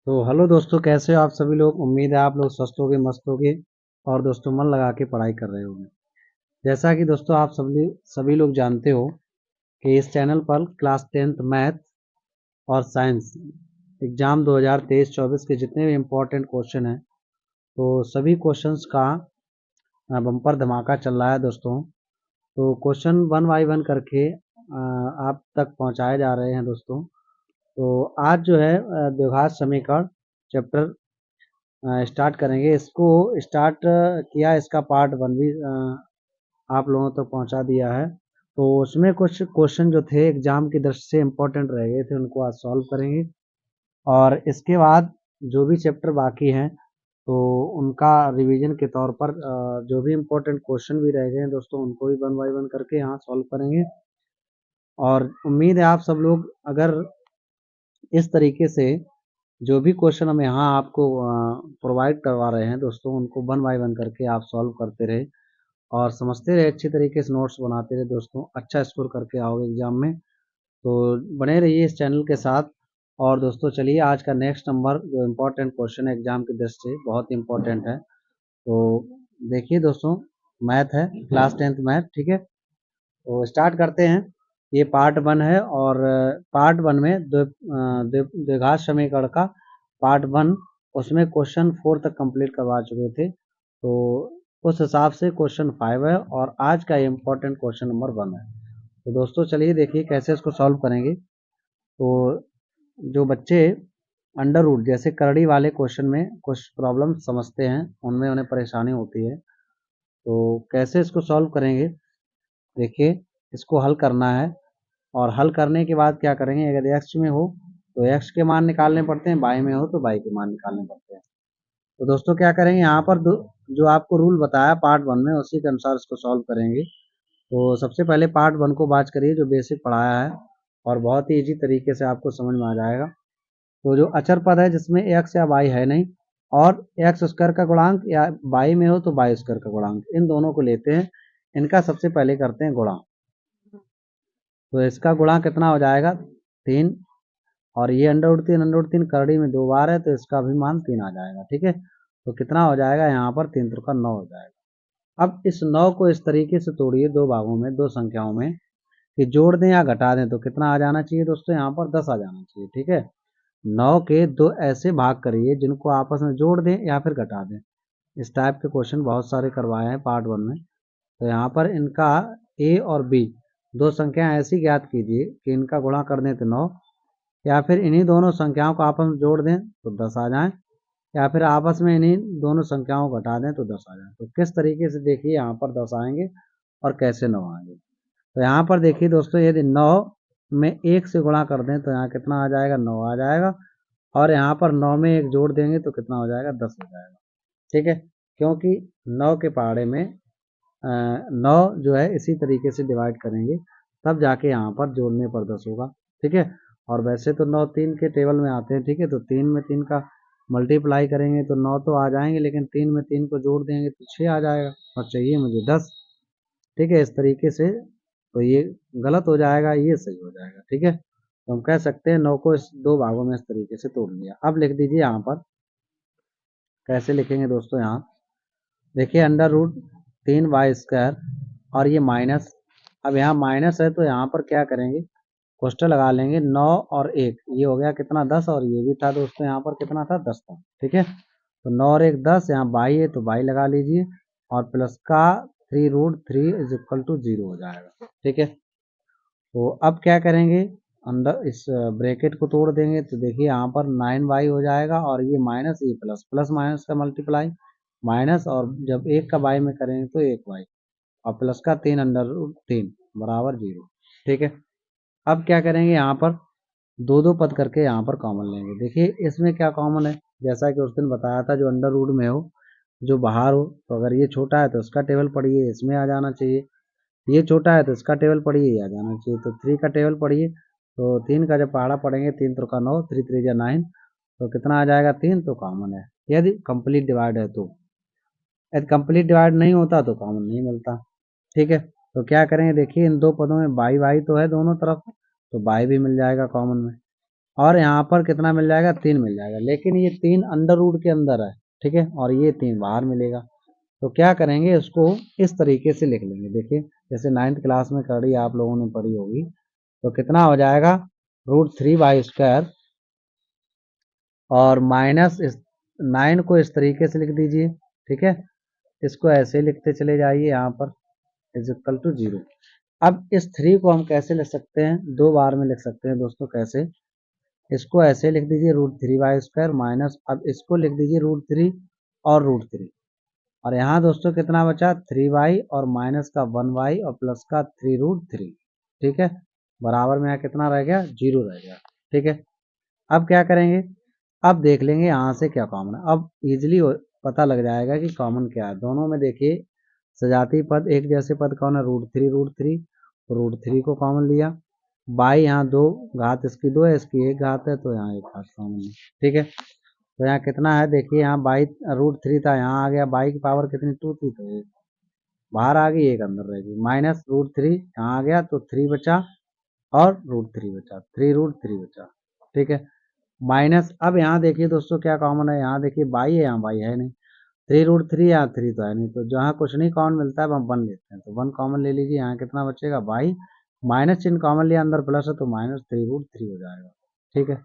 तो हेलो दोस्तों, कैसे हो आप सभी लोग। उम्मीद है आप लोग स्वस्थ होगे, मस्त होगे और दोस्तों मन लगा के पढ़ाई कर रहे होंगे। जैसा कि दोस्तों आप सभी लोग जानते हो कि इस चैनल पर क्लास 10th मैथ और साइंस एग्जाम 2023-24 के जितने भी इम्पोर्टेंट क्वेश्चन हैं, तो सभी क्वेश्चंस का बम्पर धमाका चल रहा है दोस्तों। तो क्वेश्चन वन बाई वन करके आप तक पहुंचाए जा रहे हैं दोस्तों। तो आज जो है द्विघात समीकरण चैप्टर स्टार्ट करेंगे। इसको स्टार्ट किया, इसका पार्ट वन भी आप लोगों तक पहुंचा दिया है। तो उसमें कुछ क्वेश्चन जो थे एग्जाम की दृष्टि से इम्पोर्टेंट रह गए थे, उनको आज सॉल्व करेंगे। और इसके बाद जो भी चैप्टर बाकी हैं तो उनका रिवीजन के तौर पर जो भी इम्पोर्टेंट क्वेश्चन भी रह गए हैं दोस्तों, उनको भी वन बाई वन करके यहाँ सॉल्व करेंगे। और उम्मीद है आप सब लोग अगर इस तरीके से जो भी क्वेश्चन हम यहाँ आपको प्रोवाइड करवा रहे हैं दोस्तों, उनको वन बाय वन करके आप सॉल्व करते रहे और समझते रहे, अच्छी तरीके से नोट्स बनाते रहे दोस्तों, अच्छा स्कोर करके आओगे एग्जाम में। तो बने रहिए इस चैनल के साथ। और दोस्तों चलिए, आज का नेक्स्ट नंबर जो इम्पोर्टेंट क्वेश्चन है एग्जाम की दृष्टि से बहुत इंपॉर्टेंट है। तो देखिए दोस्तों, मैथ है, क्लास 10th मैथ, ठीक है। तो स्टार्ट करते हैं। ये पार्ट वन है और पार्ट वन में द्विघात समीकरण का पार्ट वन, उसमें क्वेश्चन 4 तक कंप्लीट करवा चुके थे। तो उस हिसाब से क्वेश्चन 5 है और आज का इम्पोर्टेंट क्वेश्चन नंबर 1 है। तो दोस्तों चलिए देखिए कैसे इसको सॉल्व करेंगे। तो जो बच्चे अंडर रूट जैसे करड़ी वाले क्वेश्चन में कुछ प्रॉब्लम समझते हैं, उनमें उन्हें परेशानी होती है, तो कैसे इसको सॉल्व करेंगे देखिए। इसको हल करना है और हल करने के बाद क्या करेंगे, अगर एक्स में हो तो एक्स के मान निकालने पड़ते हैं, बाई में हो तो बाई के मान निकालने पड़ते हैं। तो दोस्तों क्या करेंगे, यहाँ पर जो आपको रूल बताया पार्ट वन में उसी के अनुसार इसको सॉल्व करेंगे। तो सबसे पहले पार्ट वन को बात करिए जो बेसिक पढ़ाया है और बहुत ही ईजी तरीके से आपको समझ में आ जाएगा। तो जो अचर पद है जिसमें एक्स या वाई है नहीं, और एक्स स्क्वायर का गुणांक या बाई में हो तो बाई स्क्वायर का गुणांक, इन दोनों को लेते हैं, इनका सबसे पहले करते हैं गुणा। तो इसका गुणा कितना हो जाएगा, 3। और ये अंडर रूट 3 करड़ी में 2 बार है तो इसका भी मान 3 आ जाएगा, ठीक है। तो कितना हो जाएगा यहाँ पर, 3 त्रिका 9 हो जाएगा। अब इस 9 को इस तरीके से तोड़िए दो भागों में, दो संख्याओं में, कि जोड़ दें या घटा दें तो कितना आ जाना चाहिए दोस्तों, यहाँ पर 10 आ जाना चाहिए, ठीक है। 9 के दो ऐसे भाग करिए जिनको आपस में जोड़ दें या फिर घटा दें। इस टाइप के क्वेश्चन बहुत सारे करवाए हैं पार्ट वन में। तो यहाँ पर इनका ए और बी दो संख्या ऐसी ज्ञात कीजिए कि इनका गुणा कर दें तो 9, या फिर इन्हीं दोनों संख्याओं को आपस में जोड़ दें तो 10 आ जाए, या फिर आपस में इन्हीं दोनों संख्याओं को घटा दें तो 10 आ जाए। तो किस तरीके से देखिए यहाँ पर 10 आएंगे और कैसे 9 आएंगे। तो यहाँ पर देखिए दोस्तों, यदि 9 में 1 से गुणा कर दें तो यहाँ कितना आ जाएगा, 9 आ जाएगा। और यहाँ पर 9 में 1 जोड़ देंगे तो कितना हो जाएगा, 10 हो जाएगा, ठीक है। क्योंकि 9 के पहाड़े में 9 जो है इसी तरीके से डिवाइड करेंगे तब जाके यहाँ पर जोड़ने पर 10 होगा, ठीक है। और वैसे तो 9 3 के टेबल में आते हैं, ठीक है। तो 3 में 3 का मल्टीप्लाई करेंगे तो 9 तो आ जाएंगे, लेकिन 3 में 3 को जोड़ देंगे तो 6 आ जाएगा और चाहिए मुझे 10, ठीक है। इस तरीके से तो ये गलत हो जाएगा, ये सही हो जाएगा, ठीक है। तो हम कह सकते हैं 9 को इस दो भागों में इस तरीके से तोड़ लिया। अब लिख दीजिए यहाँ पर, कैसे लिखेंगे दोस्तों, यहाँ देखिए अंडर रूट 3 वाई स्क्वायर और ये माइनस। अब यहाँ माइनस है तो यहाँ पर क्या करेंगे, कोष्टक लगा लेंगे, 9 और 1 ये हो गया कितना, 10, और ये भी था दोस्तों यहाँ पर कितना था, 10 था, ठीक है। तो 9 और 1 10, यहाँ बाई है तो बाई लगा लीजिए और प्लस का 3√3 इज इक्वल टू 0 हो जाएगा, ठीक है। तो अब क्या करेंगे, अंदर इस ब्रैकेट को तोड़ देंगे तो देखिए यहाँ पर 9y हो जाएगा और ये माइनस, ये प्लस, प्लस माइनस का मल्टीप्लाई माइनस, और जब 1 का बाई में करेंगे तो 1y और प्लस का 3√3 बराबर 0, ठीक है। अब क्या करेंगे, यहाँ पर दो दो पद करके यहाँ पर कॉमन लेंगे। देखिए इसमें क्या कॉमन है, जैसा कि उस दिन बताया था, जो अंडर रूट में हो, जो बाहर हो, तो अगर ये छोटा है तो इसका टेबल पढ़िए, इसमें आ जाना चाहिए। ये छोटा है तो इसका टेबल पढ़िए, ये आ जाना चाहिए। तो 3 का टेबल पढ़िए, तो 3 का जब पहाड़ा पढ़ेंगे, 3 त्रिका 9, 3 3 9, तो कितना आ जाएगा, 3 तो कॉमन है यदि कंप्लीट डिवाइड है तो। यदि कंप्लीट डिवाइड नहीं होता तो कॉमन नहीं मिलता, ठीक है। तो क्या करेंगे, देखिए इन दो पदों में बाई बाई तो है दोनों तरफ, तो बाई भी मिल जाएगा कॉमन में। और यहाँ पर कितना मिल जाएगा, 3 मिल जाएगा, लेकिन ये 3 अंडर रूट के अंदर है, ठीक है, और ये 3 बाहर मिलेगा। तो क्या करेंगे, उसको इस तरीके से लिख लेंगे। देखिए जैसे 9th क्लास में कड़ी आप लोगों ने पढ़ी होगी, तो कितना हो जाएगा, √3y² और माइनस इस 9 को इस तरीके से लिख दीजिए, ठीक है, इसको ऐसे लिखते चले जाइए यहाँ पर इज इक्वल टू 0। अब इस 3 को हम कैसे लिख सकते हैं, 2 बार में लिख सकते हैं दोस्तों। कैसे, इसको ऐसे लिख दीजिए √3y² माइनस, अब इसको लिख दीजिए √3 और √3, और यहाँ दोस्तों कितना बचा, 3y और माइनस का 1y और प्लस का 3√3, ठीक है, बराबर में यहाँ कितना रह गया, 0 रह गया, ठीक है। अब क्या करेंगे, अब देख लेंगे यहाँ से क्या कॉमन है। अब इजीली पता लग जाएगा कि कॉमन क्या है दोनों में। देखिए सजातीय पद, एक जैसे पद कौन है, √3 √3 को कॉमन लिया, बाई यहाँ 2 घात इसकी 2 है, इसकी 1 घात है, तो यहाँ 1 घात कॉमन है, ठीक है। तो यहाँ कितना है, देखिए यहाँ बाई √3 था, यहाँ आ गया, बाई की पावर कितनी 2 थी, तो 1 बाहर आ गई, 1 अंदर रह गई, माइनस √3 यहाँ आ गया, तो 3 बचा और √3 बचा, 3√3 बचा, ठीक है, माइनस। अब यहाँ देखिए दोस्तों क्या कॉमन है, यहाँ देखिए बाई है, यहाँ बाई है नहीं, 3√3 यहाँ 3 तो है नहीं, तो जहाँ कुछ नहीं कॉमन मिलता है हम 1 लेते हैं, तो 1 कॉमन ले लीजिए, यहाँ कितना बचेगा बाई, माइनस चिन्ह कॉमन लिया, अंदर प्लस है तो माइनस 3√3 हो जाएगा, ठीक है।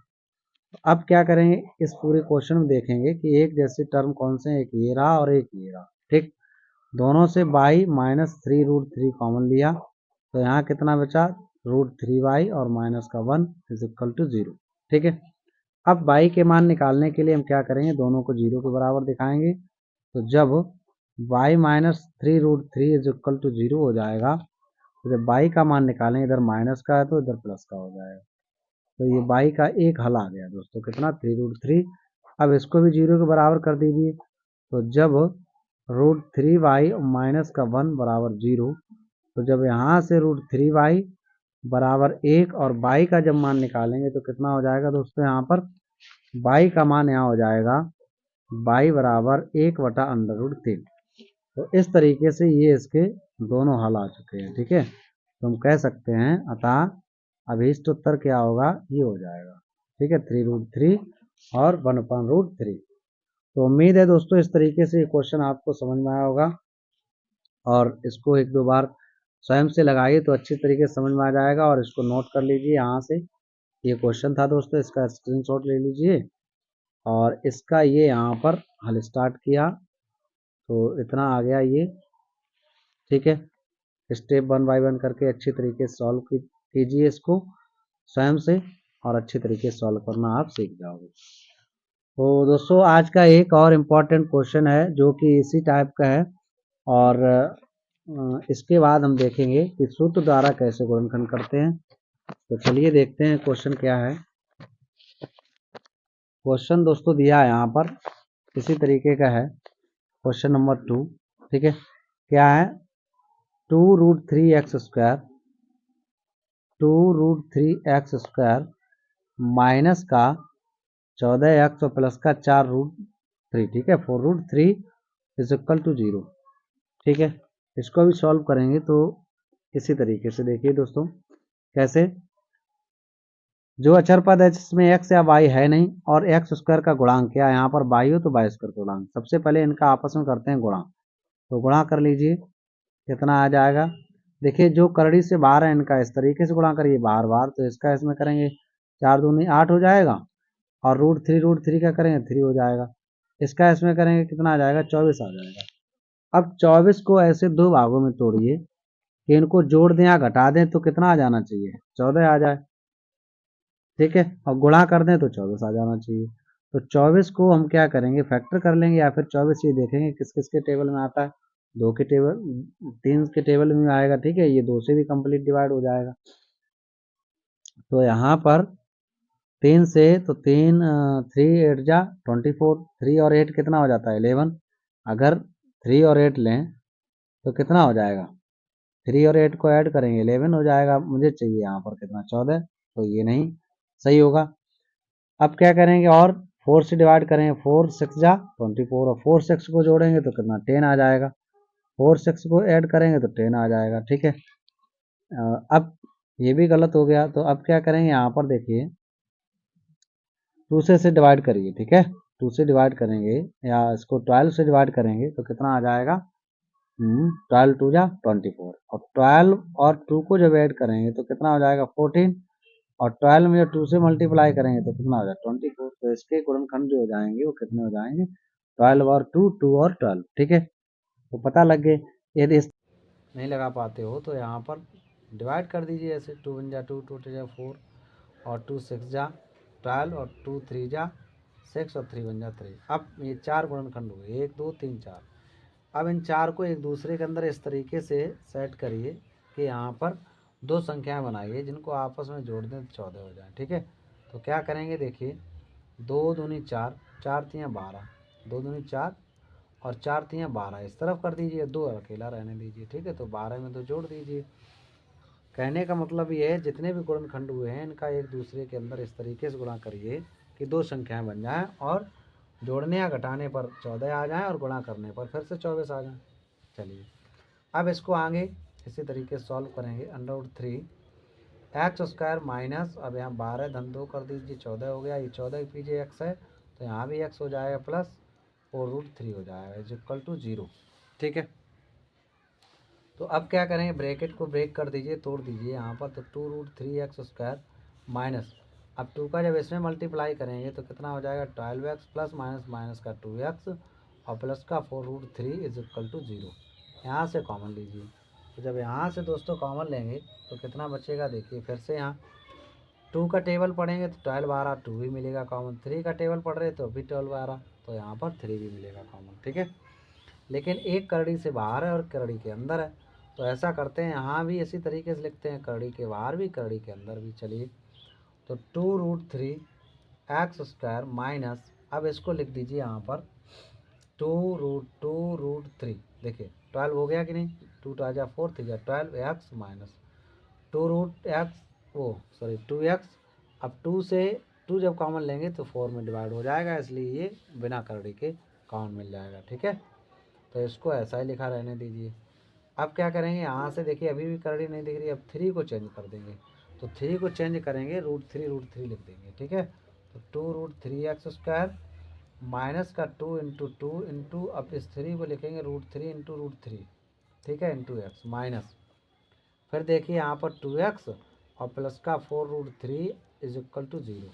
अब क्या करेंगे, इस पूरे क्वेश्चन में देखेंगे कि एक जैसे टर्म कौन से हैं, एक ये रहा और एक ये रहा, ठीक, दोनों से बाई माइनस 3√3 कॉमन लिया, तो यहाँ कितना बचा, √3y और माइनस का 1 इज इक्वल टू 0, ठीक है। अब बाई के मान निकालने के लिए हम क्या करेंगे, दोनों को 0 के बराबर दिखाएंगे, तो जब y minus 3√3 is equal to 0 हो जाएगा, तो जब बाई का मान निकालेंगे, इधर माइनस का है तो इधर प्लस का हो जाएगा, तो ये बाई का एक हल आ गया दोस्तों, कितना, 3√3। अब इसको भी 0 के बराबर कर दीजिए, तो जब √3y माइनस का 1 बराबर 0, तो जब यहाँ से √3y बराबर 1 और बाई का जब मान निकालेंगे तो कितना हो जाएगा दोस्तों, यहाँ पर बाई का मान यहाँ हो जाएगा, बाई बराबर 1/√3। तो इस तरीके से ये इसके दोनों हल आ चुके हैं, ठीक है। तो हम कह सकते हैं अतः अभीष्ट उत्तर क्या होगा, ये हो जाएगा, ठीक है, 3√3 और 1/√3। तो उम्मीद है दोस्तों इस तरीके से ये क्वेश्चन आपको समझ में आया होगा, और इसको 1-2 बार स्वयं से लगाइए तो अच्छी तरीके से समझ में आ जाएगा, और इसको नोट कर लीजिए यहाँ से, ये क्वेश्चन था दोस्तों, इसका स्क्रीनशॉट ले लीजिए, और इसका ये यहाँ पर हल स्टार्ट किया, तो इतना आ गया ये, ठीक है। स्टेप 1 बाय 1 करके अच्छी तरीके से सॉल्व कीजिए इसको स्वयं से, और अच्छी तरीके से सॉल्व करना आप सीख जाओगे। तो दोस्तों आज का एक और इम्पॉर्टेंट क्वेश्चन है जो कि इसी टाइप का है, और इसके बाद हम देखेंगे कि सूत्र द्वारा कैसे गुणनखंड करते हैं। तो चलिए देखते हैं क्वेश्चन क्या है। क्वेश्चन दोस्तों दिया है यहाँ पर इसी तरीके का है, क्वेश्चन नंबर 2, ठीक है। क्या है, 2√3x², 2√3x² माइनस का 14x और प्लस का 4√3, ठीक है, 4√3 इज इक्वल टू 0, ठीक है। इसको भी सॉल्व करेंगे तो इसी तरीके से देखिए दोस्तों, कैसे, जो अचर पद है जिसमें x या y है नहीं और x² का गुणांक क्या है, यहाँ पर y हो तो y² का गुणांक, सबसे पहले इनका आपस में करते हैं गुणा, तो गुणा कर लीजिए, कितना आ जाएगा, देखिए जो करड़ी से बाहर है इनका इस तरीके से गुणा करिए, बाहर बाहर, तो इसका इसमें करेंगे 4 दूनी 8 हो जाएगा, और √3 का करेंगे 3 हो जाएगा, इसका इसमें करेंगे कितना आ जाएगा, 24 आ जाएगा। अब 24 को ऐसे 2 भागों में तोड़िए कि इनको जोड़ दें या घटा दें तो कितना आ जाना चाहिए, 14 आ जाए, ठीक है, और गुणा कर दें तो 24 आ जाना चाहिए। तो 24 को हम क्या करेंगे, फैक्टर कर लेंगे, या फिर 24 ये देखेंगे किस किस के टेबल में आता है, 2 के टेबल, 3 के टेबल में आएगा, ठीक है, ये 2 से भी कंप्लीट डिवाइड हो जाएगा। तो यहाँ पर 3 से, तो 3 3 8 जा 24, 3 और 8 कितना हो जाता है 11, अगर 3 और 8 लें तो कितना हो जाएगा, 3 और 8 को ऐड करेंगे 11 हो जाएगा, मुझे चाहिए यहाँ पर कितना 14, तो ये नहीं सही होगा। अब क्या करेंगे, और 4 से डिवाइड करेंगे, 4 6 जा 24, और 4 6 को जोड़ेंगे तो कितना 10 आ जाएगा, 4 6 को ऐड करेंगे तो 10 आ जाएगा, ठीक है। अब ये भी गलत हो गया, तो अब क्या करेंगे, यहाँ पर देखिए 2 से इसे डिवाइड करिए, ठीक है। 2 से डिवाइड करेंगे या इसको 12 से डिवाइड करेंगे तो कितना आ जाएगा, 12 टू जा 24, और 12 और 2 को जब ऐड करेंगे तो कितना हो जाएगा 14, और 12 में जब 2 से मल्टीप्लाई करेंगे तो कितना हो जाएगा 24। तो इसके गुणनखंड जो हो जाएंगे वो कितने हो जाएंगे, 12 और 2, 2 और 12, ठीक है। तो पता लग गए। यदि इस नहीं लगा पाते हो तो यहाँ पर डिवाइड कर दीजिए ऐसे, 2 1 जा 2, 2 2 जा 4, और 2 6 जा 12, और 2 3 जा 6, और 3 1 जा 3। अब ये 4 गुणनखंड हुए, 1 2 3 4। अब इन 4 को एक दूसरे के अंदर इस तरीके से सेट करिए कि यहाँ पर 2 संख्याएं बनाइए जिनको आपस में जोड़ दें तो 14 हो जाए, ठीक है। तो क्या करेंगे, देखिए 2 दूनी 4, 4 तियाँ 12, 2 दूनी 4 और 4 तियाँ 12 इस तरफ कर दीजिए, 2 अकेला रहने दीजिए, ठीक है। तो 12 में 2 जोड़ दीजिए। कहने का मतलब ये है जितने भी गुणनखंड हुए हैं इनका एक दूसरे के अंदर इस तरीके से गुणा करिए कि 2 संख्याएं बन जाएं, और जोड़ने या घटाने पर 14 आ जाएं और गुणा करने पर फिर से 24 आ जाएं। चलिए अब इसको आगे इसी तरीके से सॉल्व करेंगे। √3 एक्स स्क्वायर माइनस, अब यहाँ 12 धन 2 कर दीजिए, 14 हो गया। ये 14 के पीछे एक्स है तो यहाँ भी एक्स हो जाएगा, प्लस 4√3 हो जाएगा इज इक्वल टू 0, ठीक है। तो अब क्या करेंगे, ब्रैकेट को ब्रेक कर दीजिए, तोड़ दीजिए यहाँ पर। तो 2√3x² माइनस, अब 2 का जब इसमें मल्टीप्लाई करेंगे तो कितना हो जाएगा 12x प्लस माइनस माइनस का 2x और प्लस का 4√3 इज इक्वल टू 0। यहाँ से कॉमन लीजिए। तो जब यहाँ से दोस्तों कॉमन लेंगे तो कितना बचेगा, देखिए फिर से यहाँ 2 का टेबल पढ़ेंगे तो 12 आ रहा, 2 भी मिलेगा कॉमन। 3 का टेबल पढ़ रहे तो भी 12 आ रहा, तो यहाँ पर 3 भी मिलेगा कॉमन, ठीक है। लेकिन एक करड़ी से बाहर है और करड़ी के अंदर है, तो ऐसा करते हैं यहाँ भी इसी तरीके से लिखते हैं, करड़ी के बाहर भी करड़ी के अंदर भी। चलिए तो 2√3x² माइनस, अब इसको लिख दीजिए यहाँ पर 2√3। देखिए 12 हो गया कि नहीं, 2 2 जा 4, 3 जा 12x माइनस 2x। अब 2 से 2 जब कॉमन लेंगे तो 4 में डिवाइड हो जाएगा, इसलिए ये बिना करड़ी के कॉमन मिल जाएगा, ठीक है। तो इसको ऐसा ही लिखा रहने दीजिए। अब क्या करेंगे, यहाँ से देखिए अभी भी करड़ी नहीं दिख रही, अब 3 को चेंज कर देंगे। तो 3 को चेंज करेंगे, √3 लिख देंगे, ठीक है। तो 2√3x² माइनस का 2 इंटू 2 इंटू, अब इस 3 को लिखेंगे √3 इंटू √3, ठीक है, इंटू एक्स माइनस, फिर देखिए यहाँ पर 2x और प्लस का 4√3 इज इक्वल टू 0।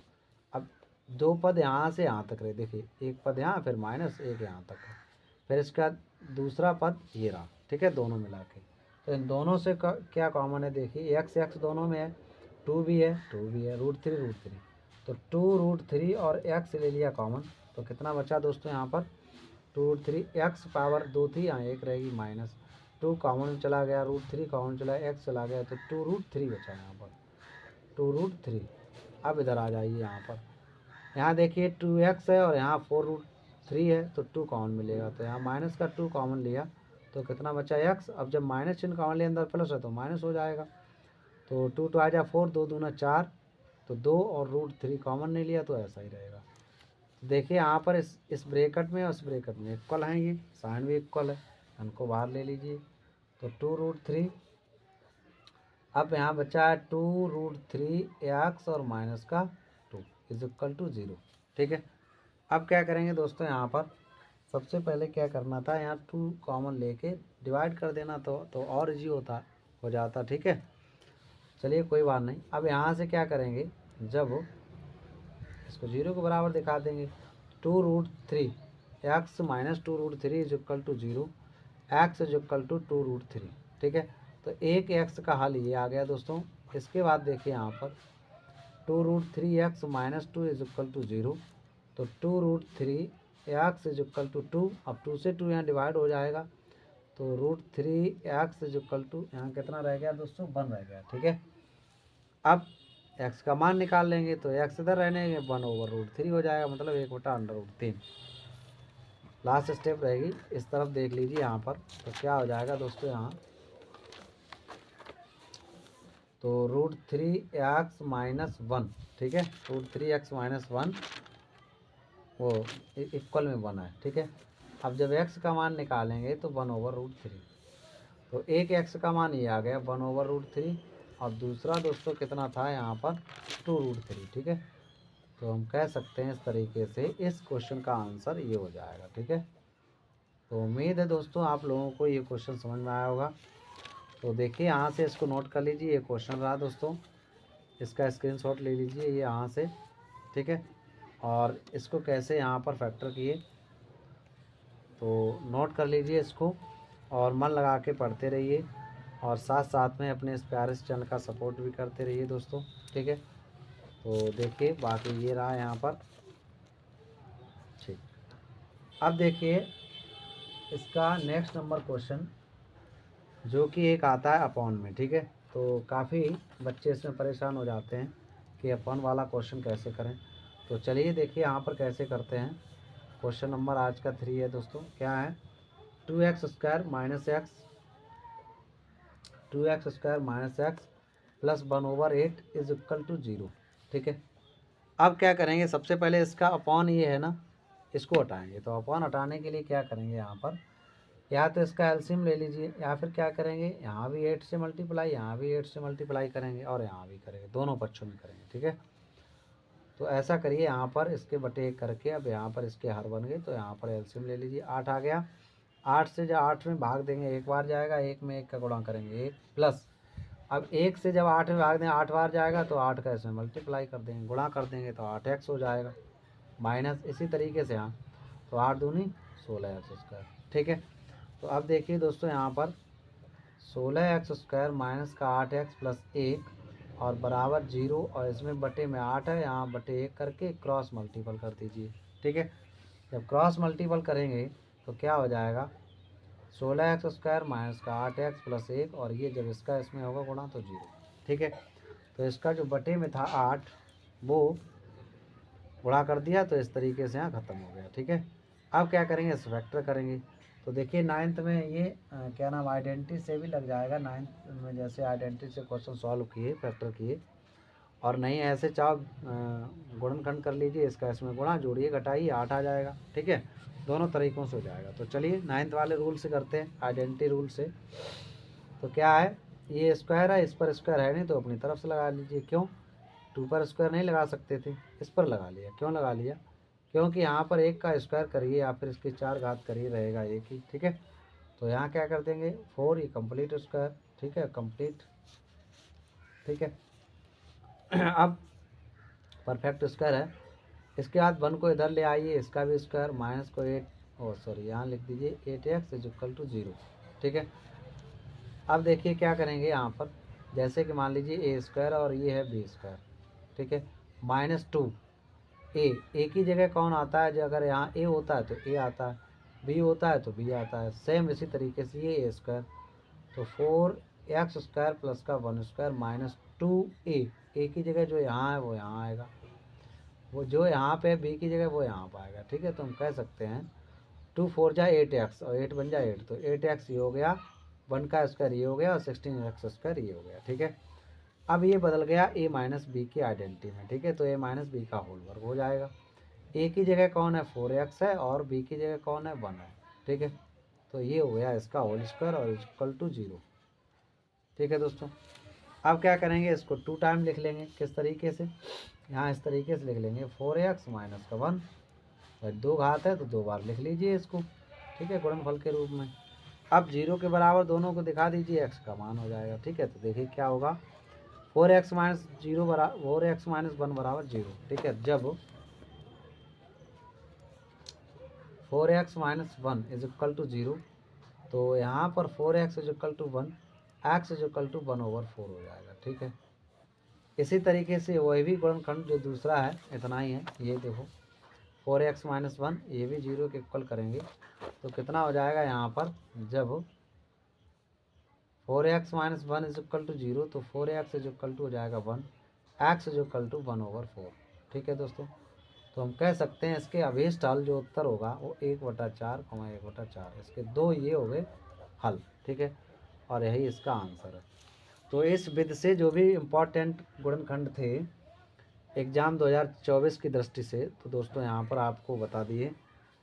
अब 2 पद यहाँ से यहाँ तक रहे, देखिए एक पद यहाँ, फिर माइनस एक यहाँ तक है, फिर इसका दूसरा पद ये रहा, ठीक है, दोनों मिला के। तो इन दोनों से क्या कॉमन है, देखिए x दोनों में है, 2 भी है, 2 भी है, √3 तो 2√3 और x ले लिया कॉमन, तो कितना बचा दोस्तों यहाँ पर 2√3, x पावर 2 थी, यहाँ 1 रहेगी, माइनस 2 कॉमन चला गया, √3 कॉमन चला, x चला गया, तो 2√3 बचा यहाँ पर, 2√3। अब इधर आ जाइए यहाँ पर, यहाँ देखिए 2x है और यहाँ 4√3 है, तो 2 कॉमन मिलेगा, तो यहाँ माइनस का 2 कॉमन लिया तो कितना बचा x। अब जब माइनस चिन्ह कॉमन लिया अंदर प्लस है तो माइनस हो जाएगा, तो 2 2 आ जा 4, 2 दूना 4, तो 2 और √3 कॉमन नहीं लिया तो ऐसा ही रहेगा। देखिए यहाँ पर इस ब्रैकेट में और इस ब्रैकेट में इक्वल हैं, ये साइन भी इक्वल है, इनको बाहर ले लीजिए। तो 2√3, अब यहाँ बचा है 2√3x और माइनस का 2 इज इक्वल टू 0, ठीक है। अब क्या करेंगे दोस्तों, यहाँ पर सबसे पहले क्या करना था, यहाँ 2 कॉमन लेके डिवाइड कर देना तो और इजी हो जाता, ठीक है। चलिए कोई बात नहीं। अब यहाँ से क्या करेंगे, जब इसको 0 के बराबर दिखा देंगे, 2√3 x minus 2√3 is equal to 0, X is equal to 2√3, ठीक है। तो एक x का हल ये आ गया दोस्तों। इसके बाद देखिए यहाँ पर 2√3x minus 2 is equal to 0, तो 2√3x इज इक्वल टू 2, अब 2 से 2 यहाँ डिवाइड हो जाएगा, तो √3x इज इक्वल टू, यहाँ कितना रह गया दोस्तों, 1 रह गया, ठीक है। अब x का मान निकाल लेंगे तो x इधर रहने 1/√3 हो जाएगा, मतलब 1/√3। लास्ट स्टेप रहेगी, इस तरफ देख लीजिए यहाँ पर, तो क्या हो जाएगा दोस्तों, यहाँ तो √3x माइनस 1, ठीक है, √3x माइनस 1 वो इक्वल में 1 है, ठीक है। अब जब x का मान निकालेंगे तो 1/√3, तो एक x का मान ये आ गया 1/√3, और दूसरा दोस्तों कितना था यहाँ पर 2√3, ठीक है। तो हम कह सकते हैं इस तरीके से इस क्वेश्चन का आंसर ये हो जाएगा। ठीक है, तो उम्मीद है दोस्तों आप लोगों को ये क्वेश्चन समझ में आया होगा। तो देखिए यहाँ से इसको नोट कर लीजिए, ये क्वेश्चन रहा दोस्तों, इसका स्क्रीनशॉट ले लीजिए ये यहाँ से। ठीक है, और इसको कैसे यहाँ पर फैक्टर किए तो नोट कर लीजिए इसको, और मन लगा के पढ़ते रहिए, और साथ साथ में अपने इस प्यारे से चैनल का सपोर्ट भी करते रहिए दोस्तों। ठीक है, तो देखिए बाकी ये रहा यहाँ पर। ठीक, अब देखिए इसका नेक्स्ट नंबर क्वेश्चन जो कि एक आता है अपॉन में। ठीक है, तो काफ़ी बच्चे इसमें परेशान हो जाते हैं कि अपॉन वाला क्वेश्चन कैसे करें। तो चलिए देखिए यहाँ पर कैसे करते हैं। क्वेश्चन नंबर आज का 3 है दोस्तों, क्या है 2x² minus X 2x² minus X plus 1/8 is equal to 0। ठीक है, अब क्या करेंगे, सबसे पहले इसका अपॉन ये है ना, इसको हटाएंगे। तो अपॉन हटाने के लिए क्या करेंगे, यहाँ पर या तो इसका एलसीएम ले लीजिए, या फिर क्या करेंगे, यहाँ भी 8 से मल्टीप्लाई, यहाँ भी 8 से मल्टीप्लाई करेंगे, और यहाँ भी करेंगे, दोनों पक्षों में करेंगे। ठीक है, तो ऐसा करिए यहाँ पर इसके बटे 1 करके, अब यहाँ पर इसके हर बन गए, तो यहाँ पर एलसीएम ले लीजिए, 8 आ गया। 8 से जब 8 में भाग देंगे 1 बार जाएगा, 1 में 1 का गुणा करेंगे 1 प्लस, अब 1 से जब 8 में भाग दें 8 बार जाएगा, तो 8 का इसमें मल्टीप्लाई कर देंगे, गुणा कर देंगे, तो 8x हो जाएगा माइनस इसी तरीके से यहाँ, तो 8 दूनी 16x²। ठीक है, तो अब देखिए दोस्तों यहाँ पर 16x² माइनस का 8x प्लस 1 और बराबर 0, और इसमें बटे में 8 है, यहाँ बटे 1 करके क्रॉस मल्टीपल कर दीजिए। ठीक है, जब क्रॉस मल्टीपल करेंगे तो क्या हो जाएगा 16x² माइनस का 8x प्लस 1, और ये जब इसका इसमें होगा गुणा तो 0। ठीक है, तो इसका जो बटे में था 8 वो गुणा कर दिया, तो इस तरीके से यहाँ ख़त्म हो गया। ठीक है, अब क्या करेंगे, इस फैक्टर करेंगे। तो देखिए 9th में ये क्या नाम आइडेंटिटी से भी लग जाएगा। 9th में जैसे आइडेंटिटी से क्वेश्चन सॉल्व किए, फैक्टर किए, और नहीं ऐसे चाहो गुणनखंड कर लीजिए, इसका इसमें गुणा, जोड़िए घटाइए, 8 आ जाएगा। ठीक है, दोनों तरीक़ों से हो जाएगा। तो चलिए 9th वाले रूल से करते हैं, आइडेंटिटी रूल से। तो क्या है, ये स्क्वायर है, इस पर स्क्वायर है नहीं, तो अपनी तरफ से लगा लीजिए। क्यों, 2 पर स्क्वायर नहीं लगा सकते थे, इस पर लगा लिया। क्यों लगा लिया, क्योंकि यहाँ पर 1 का स्क्वायर करिए या फिर इसकी 4 घात करिए, रहेगा 1 ही। ठीक है, तो यहाँ क्या कर देंगे 4, ये कंप्लीट स्क्वायर। ठीक है, कंप्लीट। ठीक है, अब परफेक्ट स्क्वायर है। इसके बाद 1 को इधर ले आइए, इसका भी स्क्वायर, माइनस को 8 यहाँ लिख दीजिए 8x इज इक्वल टू 0। ठीक है, अब देखिए क्या करेंगे यहाँ पर, जैसे कि मान लीजिए a² और ये है b²। ठीक है, -2 ए की जगह कौन आता है, जो अगर यहाँ ए होता है तो ए आता है, बी होता है तो बी आता है, सेम इसी तरीके से ये a²। तो 4x² प्लस का 1² माइनस 2a की जगह जो यहाँ है वो यहाँ आएगा, वो जो यहाँ पे बी की जगह वो यहाँ पर आएगा। ठीक है, तो हम कह सकते हैं 2 4 जा 8x और 8 बन जाए 8, तो 8x ये हो गया, 1 का स्क्वायर ये हो गया, और 16x² ये हो गया। ठीक है, अब ये बदल गया a माइनस बी की आइडेंटिटी में। ठीक है, तो a माइनस बी का होल वर्ग हो जाएगा। a की जगह कौन है 4x है, और b की जगह कौन है 1 है। ठीक है, तो ये हो गया इसका होल स्क्वायर और इक्वल टू 0। ठीक है दोस्तों, अब क्या करेंगे, इसको 2 टाइम लिख लेंगे। किस तरीके से, यहाँ इस तरीके से लिख लेंगे 4x माइनस का 1, और 2 घात है तो 2 बार लिख लीजिए इसको। ठीक है, गुणनफल के रूप में। अब 0 के बराबर दोनों को दिखा दीजिए, x का मान हो जाएगा। ठीक है, तो देखिए क्या होगा 4x माइनस 0 बराबर 4x माइनस 1 बराबर 0। ठीक है, जब 4x minus 1 is equal to 0, तो यहाँ पर 4x is equal to 1, x is equal to 1/4 हो जाएगा। ठीक है, इसी तरीके से वही भी गुणनखंड जो दूसरा है इतना ही है, ये देखो 4x माइनस 1 ये भी 0 के इक्वल करेंगे, तो कितना हो जाएगा यहाँ पर, जब 4x minus 1 is equal to 0, तो 4x इज इक्वल टू हो जाएगा 1, x इज इक्वल टू 1/4। ठीक है दोस्तों, तो हम कह सकते हैं इसके अभीष्ट हल जो उत्तर होगा वो 1/4, 1/4, इसके 2 ये हो गए हल। ठीक है, और यही इसका आंसर है। तो इस विधि से जो भी इम्पोर्टेंट गुणनखंड थे एग्ज़ाम 2024 की दृष्टि से, तो दोस्तों यहाँ पर आपको बता दिए।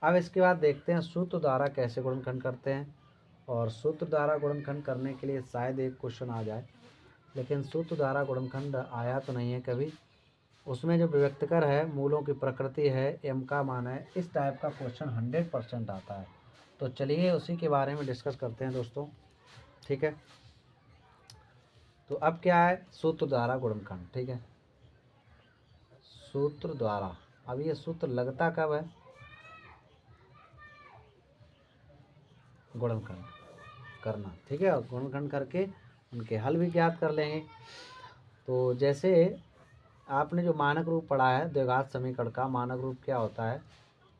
अब इसके बाद देखते हैं सूत्र द्वारा कैसे गुणनखंड करते हैं, और सूत्र द्वारा गुणनखंड करने के लिए शायद एक क्वेश्चन आ जाए, लेकिन सूत्र द्वारा गुणनखंड आया तो नहीं है कभी, उसमें जो व्यक्तकर है, मूलों की प्रकृति है, एम का मान है, इस टाइप का क्वेश्चन 100% आता है। तो चलिए उसी के बारे में डिस्कस करते हैं दोस्तों, ठीक है। तो अब क्या है, सूत्र द्वारा गुणनखंड, ठीक है, सूत्र द्वारा। अब ये सूत्र लगता कब है, गुणनखंड करना, ठीक है, और गुणनखंड करके उनके हल भी ज्ञात कर लेंगे। तो जैसे आपने जो मानक रूप पढ़ा है द्विघात समीकरण का, मानक रूप क्या होता है,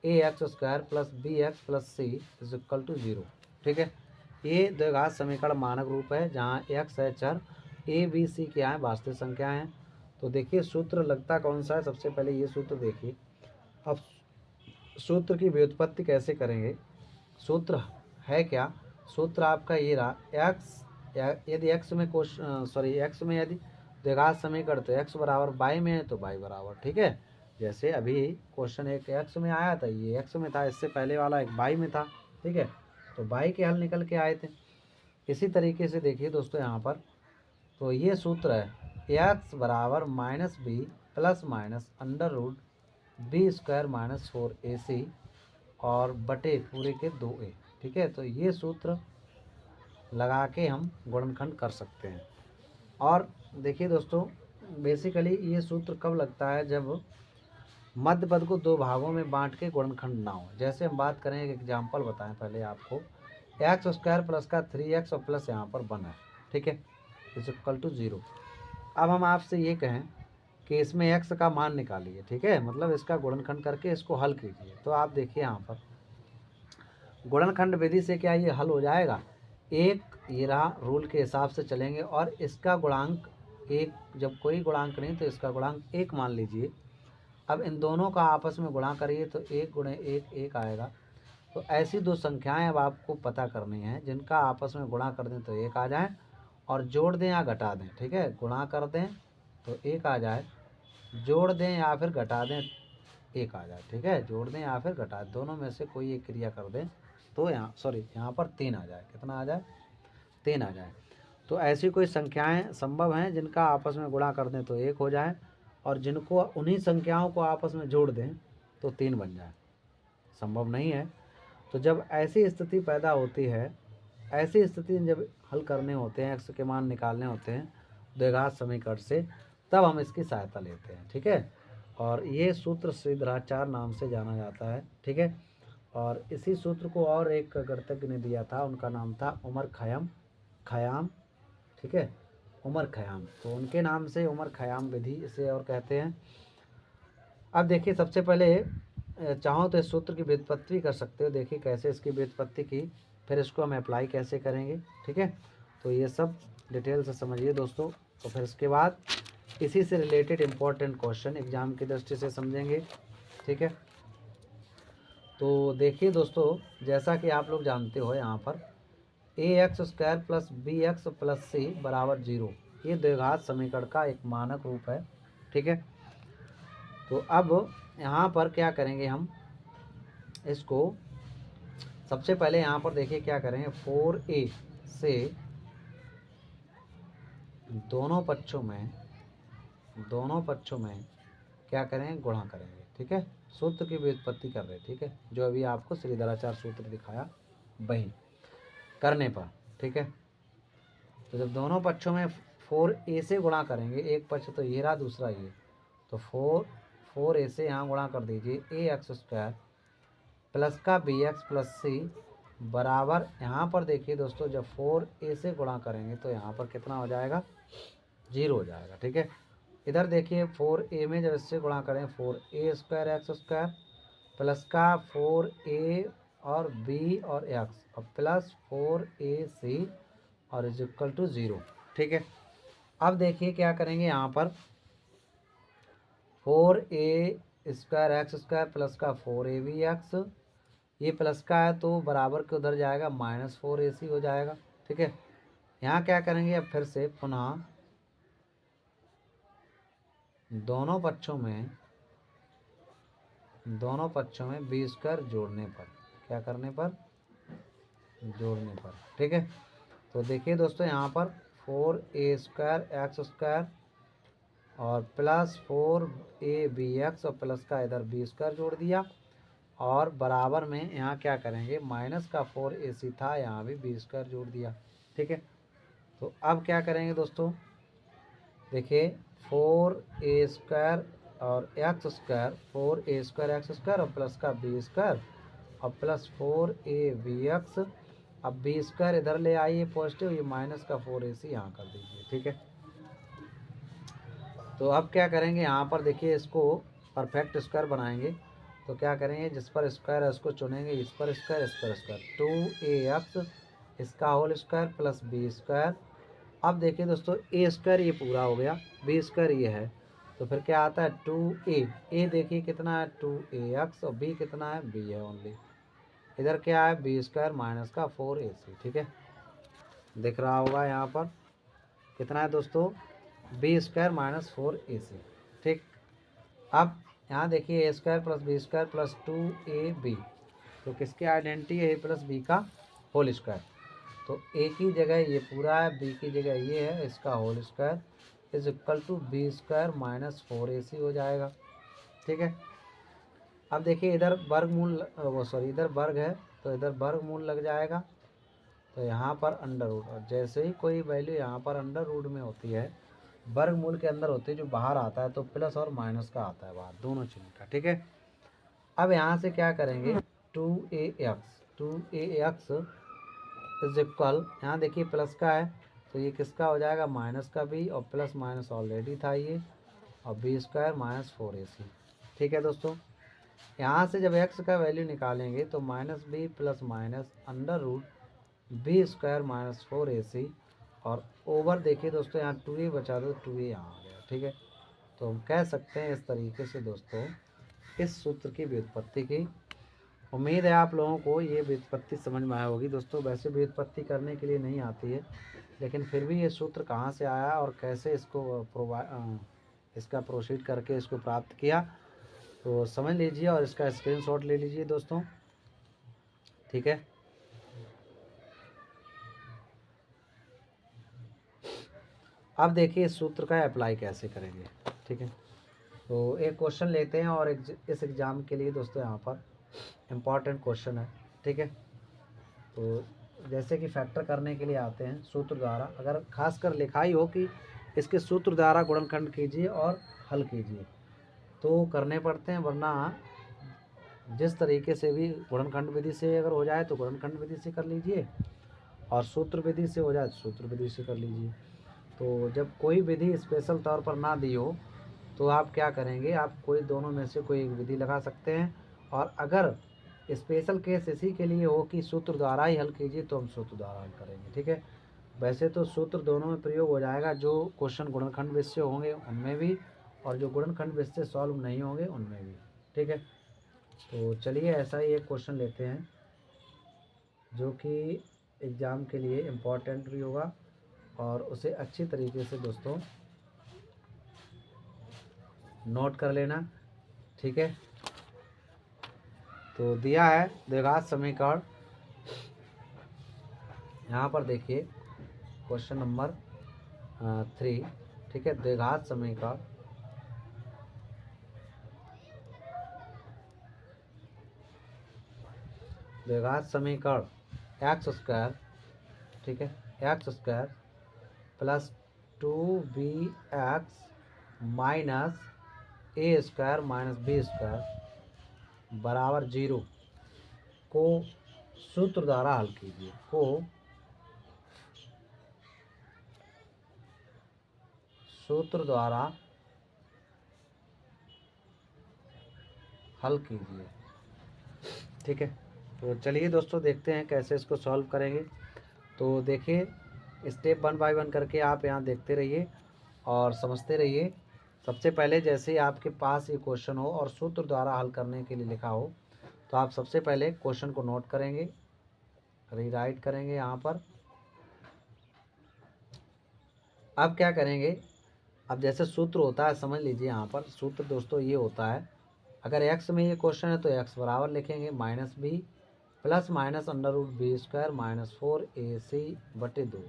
a x square plus b x plus c is equal to 0, ठीक है। ये द्विघात समीकरण मानक रूप है जहाँ एक्स है चर, ए बी सी क्या है, वास्तविक संख्या है। तो देखिए सूत्र लगता कौन सा है, सबसे पहले ये सूत्र देखिए। अब सूत्र की व्युत्पत्ति कैसे करेंगे, सूत्र है क्या, सूत्र आपका ये रहा, एक्स यदि एक्स में एक्स में यदि द्विघात समीकरण तो एक्स बराबर बाई में है तो बाई बराबर, ठीक है। जैसे अभी क्वेश्चन एक एक्स में आया था, ये एक्स में था, इससे पहले वाला एक बाई में था, ठीक है, तो बाई के हल निकल के आए थे। इसी तरीके से देखिए दोस्तों यहाँ पर, तो ये सूत्र है एक्स बराबर minus B plus minus under root B square minus 4ac और बटे पूरे के 2a, ठीक है। तो ये सूत्र लगा के हम गुणनखंड कर सकते हैं। और देखिए दोस्तों, बेसिकली ये सूत्र कब लगता है, जब मध्य पद को दो भागों में बांट के गुणनखंड ना हो। जैसे हम बात करें, एक एग्जांपल बताएं पहले आपको, एक्स स्क्वायर प्लस का 3x और प्लस यहाँ पर 1 है, ठीक है, इज इक्वल टू 0। अब हम आपसे ये कहें कि इसमें x का मान निकालिए, ठीक है, मतलब इसका गुणनखंड करके इसको हल कीजिए। तो आप देखिए यहाँ पर गुणनखंड विधि से क्या ये हल हो जाएगा, एक ये रहा, रूल के हिसाब से चलेंगे और इसका गुणांक एक, जब कोई गुणांक नहीं तो इसका गुणांक एक मान लीजिए। अब इन दोनों का आपस में गुणा करिए तो एक गुणे एक एक आएगा। तो ऐसी दो संख्याएं अब आपको पता करनी है जिनका आपस में गुणा कर दें तो एक आ जाए, और जोड़ दें या घटा दें, ठीक है, गुणा कर दें तो एक आ जाए, जोड़ दें या फिर घटा दें एक आ जाए, ठीक है, जोड़ दें या फिर घटा दें, दोनों में से कोई एक क्रिया कर दें तो यहाँ पर 3 आ जाए, कितना आ जाए, 3 आ जाए। तो ऐसी कोई संख्याएं संभव हैं जिनका आपस में गुणा कर दें तो एक हो जाए, और जिनको उन्हीं संख्याओं को आपस में जोड़ दें तो 3 बन जाए, संभव नहीं है। तो जब ऐसी स्थिति पैदा होती है, ऐसी स्थिति जब हल करने होते हैं, एक्स के मान निकालने होते हैं द्विघात समीकरण से, तब हम इसकी सहायता लेते हैं, ठीक है। और ये सूत्र सिद्धाचार नाम से जाना जाता है, ठीक है। और इसी सूत्र को और एक गणितज्ञ ने दिया था, उनका नाम था उमर खयाम, ठीक है, उमर खयाम। तो उनके नाम से उमर खयाम विधि इसे और कहते हैं। अब देखिए सबसे पहले चाहो तो इस सूत्र की व्युत्पत्ति कर सकते हो, देखिए कैसे इसकी व्युत्पत्ति की, फिर इसको हम अप्लाई कैसे करेंगे, ठीक है। तो ये सब डिटेल से समझिए दोस्तों। तो फिर इसके बाद इसी से रिलेटेड इम्पोर्टेंट क्वेश्चन एग्जाम की दृष्टि से समझेंगे, ठीक है। तो देखिए दोस्तों, जैसा कि आप लोग जानते हो यहाँ पर a x square plus b x plus c बराबर 0, ये द्विघात समीकरण का एक मानक रूप है, ठीक है। तो अब यहाँ पर क्या करेंगे हम, इसको सबसे पहले यहाँ पर देखिए क्या करेंगे, 4a से दोनों पक्षों में क्या करेंगे, गुणा करेंगे, ठीक है। सूत्र की व्युत्पत्ति कर रहे हैं, ठीक है, जो अभी आपको श्रीधराचार्य सूत्र दिखाया वही करने पर, ठीक है। तो जब दोनों पक्षों में 4a से गुणा करेंगे, एक पक्ष तो ये रहा, दूसरा ये, तो 4a से यहाँ गुणा कर दीजिए ए एक्स स्क्वायर प्लस का बी एक्स प्लस सी बराबर, यहाँ पर देखिए दोस्तों, जब 4a से गुणा करेंगे तो यहाँ पर कितना हो जाएगा, 0 हो जाएगा, ठीक है। इधर देखिए 4a में जब इससे गुणा करें 4a square x square plus का 4a और b और x और प्लस 4ac और इज इक्वल टू 0, ठीक है। अब देखिए क्या करेंगे, यहाँ पर 4a square x square plus का 4ab एक्स, ये प्लस का है तो बराबर के उधर जाएगा माइनस 4ac हो जाएगा, ठीक है। यहाँ क्या करेंगे, अब फिर से पुनः दोनों पक्षों में बी स्क्वायर जोड़ने पर, क्या करने पर, जोड़ने पर, ठीक है। तो देखिए दोस्तों यहाँ पर 4a स्क्वायर एक्स स्क्वायर और प्लस 4ab(x) और प्लस का इधर b² जोड़ दिया, और बराबर में यहाँ क्या करेंगे, माइनस का 4ac था, यहाँ भी b² जोड़ दिया। ठीक है, तो अब क्या करेंगे दोस्तों, देखिए 4a² और x², 4a² और प्लस का b² और प्लस 4ab(x), अब b² इधर ले आइए पॉजिटिव, ये माइनस का 4ac यहाँ कर दीजिए। ठीक है, तो अब क्या करेंगे, यहाँ पर देखिए इसको परफेक्ट स्क्वायर बनाएंगे। तो क्या करेंगे, जिस पर स्क्वायर है उसको चुनेंगे, इस पर स्क्वायर, इस पर स्क्वायर, 2ax इसका होल स्क्वायर प्लस b²। अब देखिए दोस्तों, a² ये पूरा हो गया, b² ये है, तो फिर क्या आता है 2a देखिए कितना है 2ax, और b कितना है, b है ओनली, इधर क्या है b² माइनस का 4ac। ठीक है, दिख रहा होगा यहाँ पर कितना है दोस्तों, b² माइनस 4ac। ठीक, अब यहाँ देखिए a² plus b² plus 2ab, तो किसकी आइडेंटिटी है, a प्लस b का होल स्क्वायर। तो a की जगह ये पूरा है, b की जगह ये है, इसका whole square is equal to b² minus 4ac हो जाएगा। ठीक है, अब देखिए इधर वर्गमूल, इधर वर्ग है तो इधर वर्गमूल लग जाएगा, तो यहाँ पर अंडर रूट, और जैसे ही कोई वैल्यू यहाँ पर अंडर रूट में होती है, वर्गमूल के अंदर होती है, जो बाहर आता है तो प्लस और माइनस का आता है बाहर, दोनों चिन्ह का। ठीक है, अब यहाँ से क्या करेंगे, 2ax इज इक्वल, यहाँ देखिए प्लस का है तो ये किसका हो जाएगा, माइनस का b, और प्लस माइनस ऑलरेडी था ये, और b² माइनस 4ac। ठीक है दोस्तों, यहाँ से जब x का वैल्यू निकालेंगे तो minus b plus minus under root b² minus 4ac, और ओवर देखिए दोस्तों यहाँ 2a बचा दो, 2a यहाँ आ गया। ठीक है, तो हम कह सकते हैं इस तरीके से दोस्तों इस सूत्र की व्युत्पत्ति की। उम्मीद है आप लोगों को ये व्युत्पत्ति समझ में आया होगी दोस्तों। वैसे व्युत्पत्ति करने के लिए नहीं आती है, लेकिन फिर भी ये सूत्र कहाँ से आया और कैसे इसका प्रोसीड करके इसको प्राप्त किया, तो समझ लीजिए और इसका स्क्रीनशॉट ले लीजिए दोस्तों। ठीक है, अब देखिए इस सूत्र का अप्लाई कैसे करेंगे। ठीक है, तो एक क्वेश्चन लेते हैं, और इस एग्ज़ाम के लिए दोस्तों यहाँ पर इम्पॉर्टेंट क्वेश्चन है। ठीक है, तो जैसे कि फैक्टर करने के लिए आते हैं सूत्र द्वारा, अगर खासकर लिखाई हो कि इसके सूत्र द्वारा गुणनखंड कीजिए और हल कीजिए तो करने पड़ते हैं, वरना जिस तरीके से भी गुणनखंड विधि से अगर हो जाए तो गुणनखंड विधि से कर लीजिए, और सूत्र विधि से हो जाए तो सूत्र विधि से कर लीजिए। तो जब कोई विधि स्पेशल तौर पर ना दी हो तो आप क्या करेंगे, आप कोई दोनों में से कोई एक विधि लगा सकते हैं, और अगर स्पेशल केस इसी के लिए हो कि सूत्र द्वारा ही हल कीजिए तो हम सूत्र द्वारा हल करेंगे। ठीक है, वैसे तो सूत्र दोनों में प्रयोग हो जाएगा, जो क्वेश्चन गुणनखंड विधि से होंगे उनमें भी, और जो गुणनखंड विधि से सॉल्व नहीं होंगे उनमें भी। ठीक है, तो चलिए ऐसा ही एक क्वेश्चन लेते हैं जो कि एग्ज़ाम के लिए इम्पॉर्टेंट भी होगा, और उसे अच्छी तरीके से दोस्तों नोट कर लेना। ठीक है, तो दिया है द्विघात समीकरण, यहाँ पर देखिए क्वेश्चन नंबर 3। ठीक है, द्विघात समीकरण, द्विघात समीकरण x², ठीक है, x² plus 2bx minus a² minus b² बराबर 0 को सूत्र द्वारा हल कीजिए, को सूत्र द्वारा हल कीजिए। ठीक है, तो चलिए दोस्तों देखते हैं कैसे इसको सॉल्व करेंगे। तो देखिए स्टेप 1 बाय 1 करके आप यहाँ देखते रहिए और समझते रहिए। सबसे पहले जैसे ही आपके पास ये क्वेश्चन हो और सूत्र द्वारा हल करने के लिए लिखा हो तो आप सबसे पहले क्वेश्चन को नोट करेंगे, रीराइट करेंगे यहाँ पर। अब क्या करेंगे, अब जैसे सूत्र होता है समझ लीजिए, यहाँ पर सूत्र दोस्तों ये होता है, अगर x में ये क्वेश्चन है तो x बराबर लिखेंगे minus b plus minus under root b² minus 4ac/2।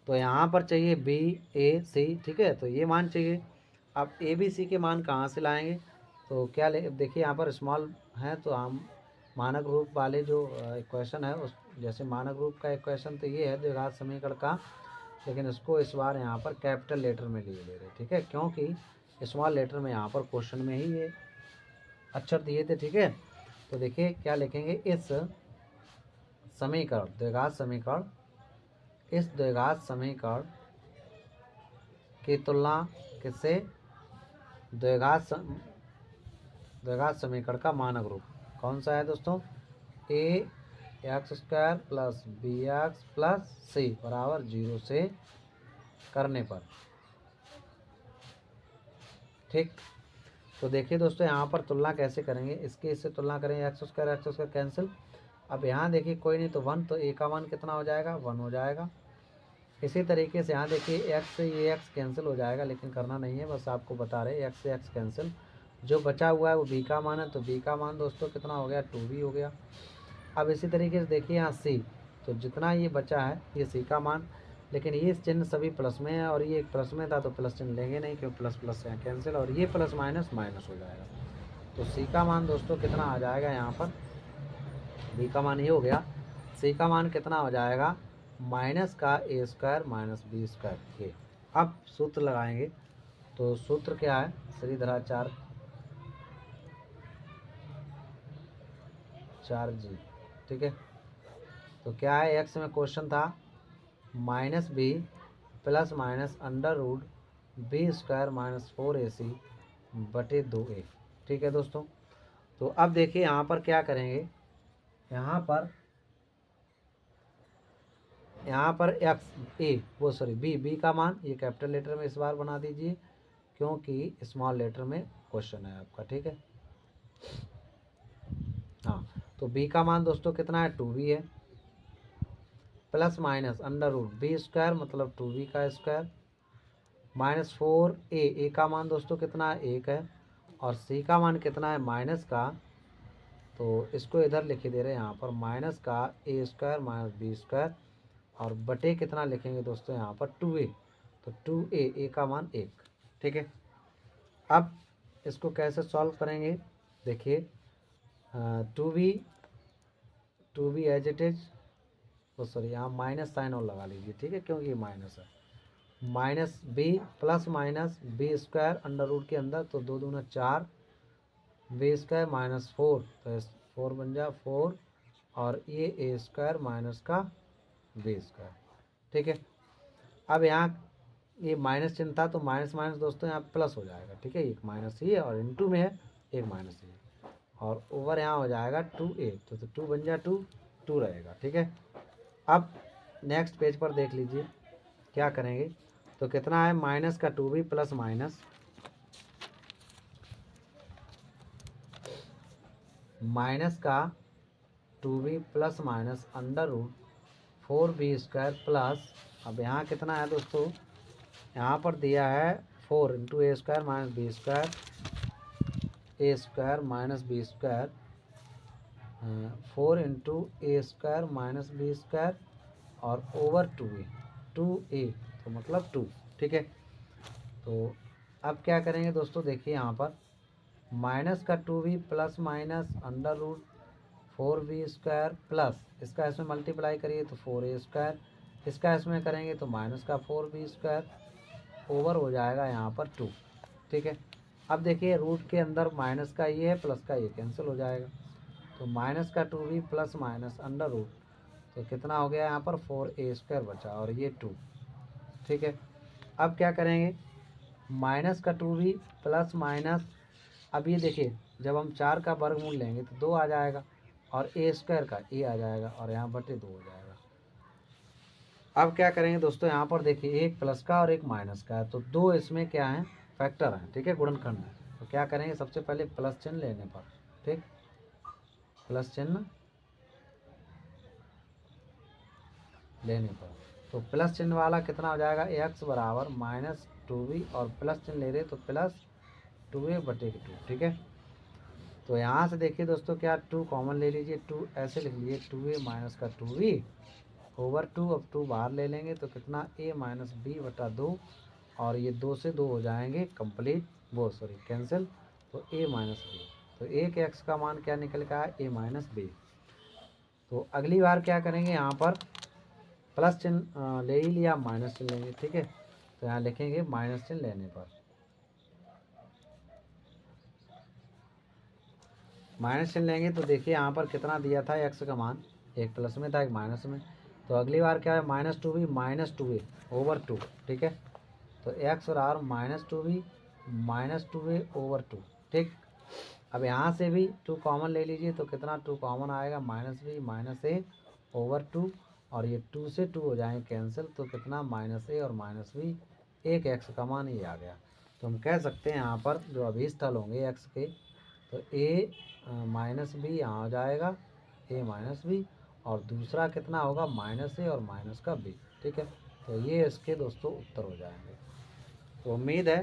तो यहाँ पर चाहिए b a c, ठीक है, तो ये मान चाहिए। अब ए बी सी के मान कहाँ से लाएंगे, तो क्या देखिए यहाँ पर स्मॉल है तो हम मानक रूप वाले जो इक्वेशन है उस जैसे मानक रूप का इक्वेशन तो ये है द्विघात समीकरण का, लेकिन इसको इस बार यहाँ पर कैपिटल लेटर में लिए ले रहे, ठीक है, क्योंकि स्मॉल लेटर में यहाँ पर क्वेश्चन में ही ये अक्षर दिए थे, ठीक है। तो देखिए क्या लिखेंगे, इस समीकरण द्विघात समीकरण, इस द्विघात समीकरण की तुलना किससे, द्विघात समीकरण का मानक रूप कौन सा है दोस्तों, a x square plus b x plus c बराबर 0 से करने पर, ठीक। तो देखिए दोस्तों यहाँ पर तुलना कैसे करेंगे, इसके इससे तुलना करेंगे, एक्स स्क्वायर कैंसिल। अब यहाँ देखिए कोई नहीं तो 1, तो ए का मान कितना हो जाएगा, 1 हो जाएगा। इसी तरीके से यहाँ देखिए एक्स से ये एक्स कैंसिल हो जाएगा, लेकिन करना नहीं है, बस आपको बता रहे एक्स से एक्स कैंसिल। जो बचा हुआ है वो बी का मान है, तो बी का मान दोस्तों कितना हो गया, 2b हो गया। अब इसी तरीके से देखिए यहाँ सी, तो जितना ये बचा है ये सी का मान, लेकिन ये चिन्ह सभी प्लस में है और ये एक प्लस में था तो प्लस चिन्ह लेंगे नहीं क्योंकि प्लस प्लस से यहाँ कैंसिल, और ये प्लस माइनस माइनस हो जाएगा। तो सी का मान दोस्तों कितना आ जाएगा, यहाँ पर बी का मान ये हो गया, सी का मान कितना हो जाएगा, माइनस का ए स्क्वायर माइनस बी स्क्वायर। ये अब सूत्र लगाएंगे, तो सूत्र क्या है, श्रीधराचार्य 4g, ठीक है। तो क्या है, एक्स में क्वेश्चन था minus B plus minus under root B square minus 4ac बटे 2a, ठीक है दोस्तों। तो अब देखिए यहाँ पर क्या करेंगे, यहाँ पर एक्स ए वो सॉरी बी का मान ये कैपिटल लेटर में इस बार बना दीजिए क्योंकि स्मॉल लेटर में क्वेश्चन है आपका, ठीक है। हाँ, तो बी का मान दोस्तों कितना है, 2b है, plus minus under root B square मतलब 2b का स्क्वायर माइनस 4a, का मान दोस्तों कितना है, 1 है, और सी का मान कितना है, माइनस का, तो इसको इधर लिखे दे रहे हैं यहाँ पर माइनस का ए स्क्वायर माइनस बी स्क्वायर, और बटे कितना लिखेंगे दोस्तों यहाँ पर 2a, तो 2a, ए का मान 1, ठीक है। अब इसको कैसे सॉल्व करेंगे, देखिए 2b एज इट इज, तो सॉरी यहाँ माइनस साइन और लगा लीजिए, ठीक है, क्योंकि ये माइनस है, minus B plus minus B square under root के अंदर, तो 2 दूना 4 बी स्क्वायर माइनस 4, तो 4 बन जा 4, और ये ए स्क्वायर माइनस का बी स्क्वायर, ठीक है। अब यहाँ ये माइनस चिन्ह था तो माइनस माइनस दोस्तों यहाँ प्लस हो जाएगा, ठीक है, एक माइनस ही है और इनटू में है एक माइनस ही है, और ओवर यहाँ हो जाएगा 2a, तो 2 बन जा 2 रहेगा, ठीक है। अब नेक्स्ट पेज पर देख लीजिए क्या करेंगे, तो कितना है, माइनस का 2b प्लस माइनस का 2b plus minus under root 4b square plus, अब यहाँ कितना है दोस्तों, यहाँ पर दिया है 4 into a square minus B square, a square minus B square, 4 into a square minus B square और ओवर 2a, तो मतलब 2, ठीक है। तो अब क्या करेंगे दोस्तों, देखिए यहाँ पर माइनस का 2b plus minus under root 4b square plus इसका इसमें मल्टीप्लाई करिए तो 4a स्क्वायर, इसका इसमें करेंगे तो माइनस का 4b स्क्वायर ओवर हो जाएगा यहाँ पर 2, ठीक है। अब देखिए रूट के अंदर माइनस का ये है प्लस का ये कैंसिल हो जाएगा, तो माइनस का 2b plus minus under root, तो कितना हो गया यहाँ पर 4a स्क्वायर बचा और ये 2, ठीक है। अब क्या करेंगे, माइनस का 2b प्लस माइनस, अब ये देखिए जब हम 4 का वर्गमूल लेंगे तो 2 आ जाएगा और ए स्क्वायर का ए आ जाएगा और यहाँ बटे 2 हो जाएगा। अब क्या करेंगे दोस्तों, यहाँ पर देखिए एक प्लस का और एक माइनस का है, तो 2 इसमें क्या है, फैक्टर है, ठीक है, गुणनखंड है। तो क्या करेंगे, सबसे पहले प्लस चिन्ह लेने पर, ठीक, प्लस चिन्ह लेने पर, तो प्लस चिन्ह वाला कितना हो जाएगा, एक्स बराबर माइनस 2b और प्लस चिन्ह ले रहे तो प्लस 2a बटे 2, ठीक है। तो यहाँ से देखिए दोस्तों क्या 2 कॉमन ले लीजिए, 2 ऐसे लिख लीजिए 2a माइनस का 2b ओवर 2, अब 2 बाहर ले लेंगे तो कितना a माइनस बी बटा 2 और ये 2 से 2 हो जाएंगे कंप्लीट, वो सॉरी कैंसिल, तो a माइनस बी। तो एक x का मान क्या निकल का है, a माइनस बी। तो अगली बार क्या करेंगे, यहाँ पर प्लस चिन्ह ले ही लिया, माइनस चिन्ह लेंगे, ठीक है। तो यहाँ लिखेंगे माइनस चिन्ह लेने पर, माइनस चिन्ह लेंगे तो देखिए यहाँ पर कितना दिया था x का मान, एक प्लस में था एक माइनस में। तो अगली बार क्या है, minus two B over two, ठीक है। तो x और r minus two B over two, ठीक। अब यहाँ से भी 2 कॉमन ले लीजिए, तो कितना 2 कॉमन आएगा, माइनस बी माइनस ए ओवर 2, और ये 2 से 2 हो जाएंगे कैंसिल, तो कितना माइनस ए और माइनस बी, एक x का मान ये आ गया। तो हम कह सकते हैं यहाँ पर जो अभी स्थल होंगे x के, तो a माइनस बी यहाँ हो जाएगा, a माइनस बी, और दूसरा कितना होगा, माइनस ए और माइनस का बी, ठीक है। तो ये इसके दोस्तों उत्तर हो जाएंगे। तो उम्मीद है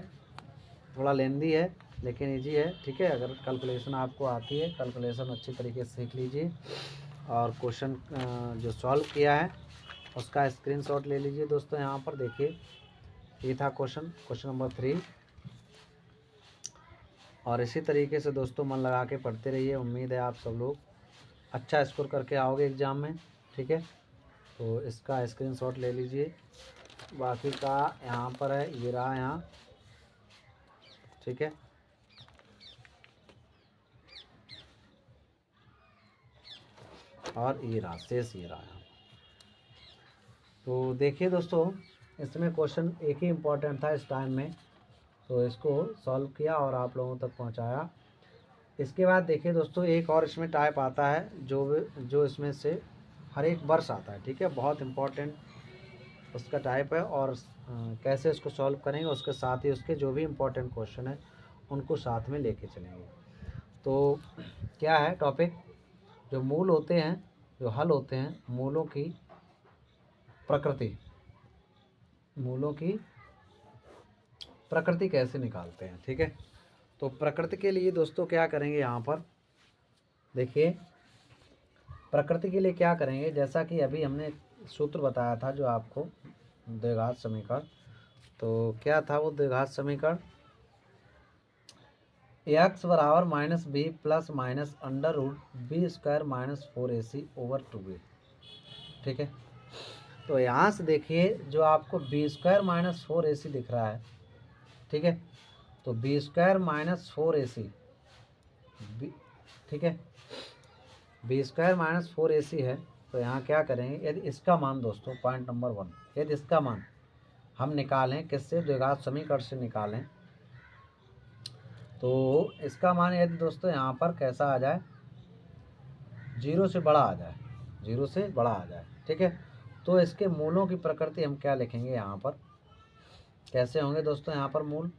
थोड़ा लेंदी है लेकिन इजी है, ठीक है। अगर कैलकुलेशन आपको आती है, कैलकुलेशन अच्छी तरीके से सीख लीजिए, और क्वेश्चन जो सॉल्व किया है उसका स्क्रीनशॉट ले लीजिए दोस्तों। यहाँ पर देखिए ये था क्वेश्चन नंबर 3, और इसी तरीके से दोस्तों मन लगा के पढ़ते रहिए। उम्मीद है आप सब लोग अच्छा स्कोर करके आओगे एग्ज़ाम में, ठीक है। तो इसका स्क्रीनशॉट ले लीजिए, बाकी का यहाँ पर है, ये रहा यहाँ, ठीक है। और ये रहा शेष, ये रहा यहाँ। तो देखिए दोस्तों, इसमें क्वेश्चन एक ही इम्पोर्टेंट था इस टाइम में, तो इसको सॉल्व किया और आप लोगों तक पहुंचाया। इसके बाद देखिए दोस्तों, एक और इसमें टाइप आता है जो इसमें से हर एक वर्ष आता है, ठीक है। बहुत इम्पोर्टेंट उसका टाइप है, और कैसे इसको सॉल्व करेंगे उसके साथ ही उसके जो भी इम्पोर्टेंट क्वेश्चन है उनको साथ में लेके चलेंगे। तो क्या है टॉपिक, जो मूल होते हैं, जो हल होते हैं, मूलों की प्रकृति कैसे निकालते हैं, ठीक है। तो प्रकृति के लिए दोस्तों क्या करेंगे, यहाँ पर देखिए प्रकृति के लिए क्या करेंगे, जैसा कि अभी हमने सूत्र बताया था जो आपको, द्विघात समीकरण। तो क्या था वो द्विघात समीकरण, एक्स बराबर minus B plus minus under root B square minus 4ac over 2b, ठीक है। तो यहाँ से देखिए जो आपको बी स्क्वायर माइनस 4ac दिख रहा है, ठीक है। तो बी स्क्वायर माइनस 4ac, ठीक है, बी स्क्वायर माइनस 4ac है। तो यहाँ क्या करेंगे, यदि इसका मान दोस्तों, पॉइंट नंबर 1, यदि इसका मान हम निकालें किससे, द्विघात समीकरण से निकालें, तो इसका मान यदि दोस्तों यहाँ पर कैसा आ जाए, 0 से बड़ा आ जाए, 0 से बड़ा आ जाए, ठीक है। तो इसके मूलों की प्रकृति हम क्या लिखेंगे यहाँ पर, कैसे होंगे दोस्तों यहाँ पर मूल,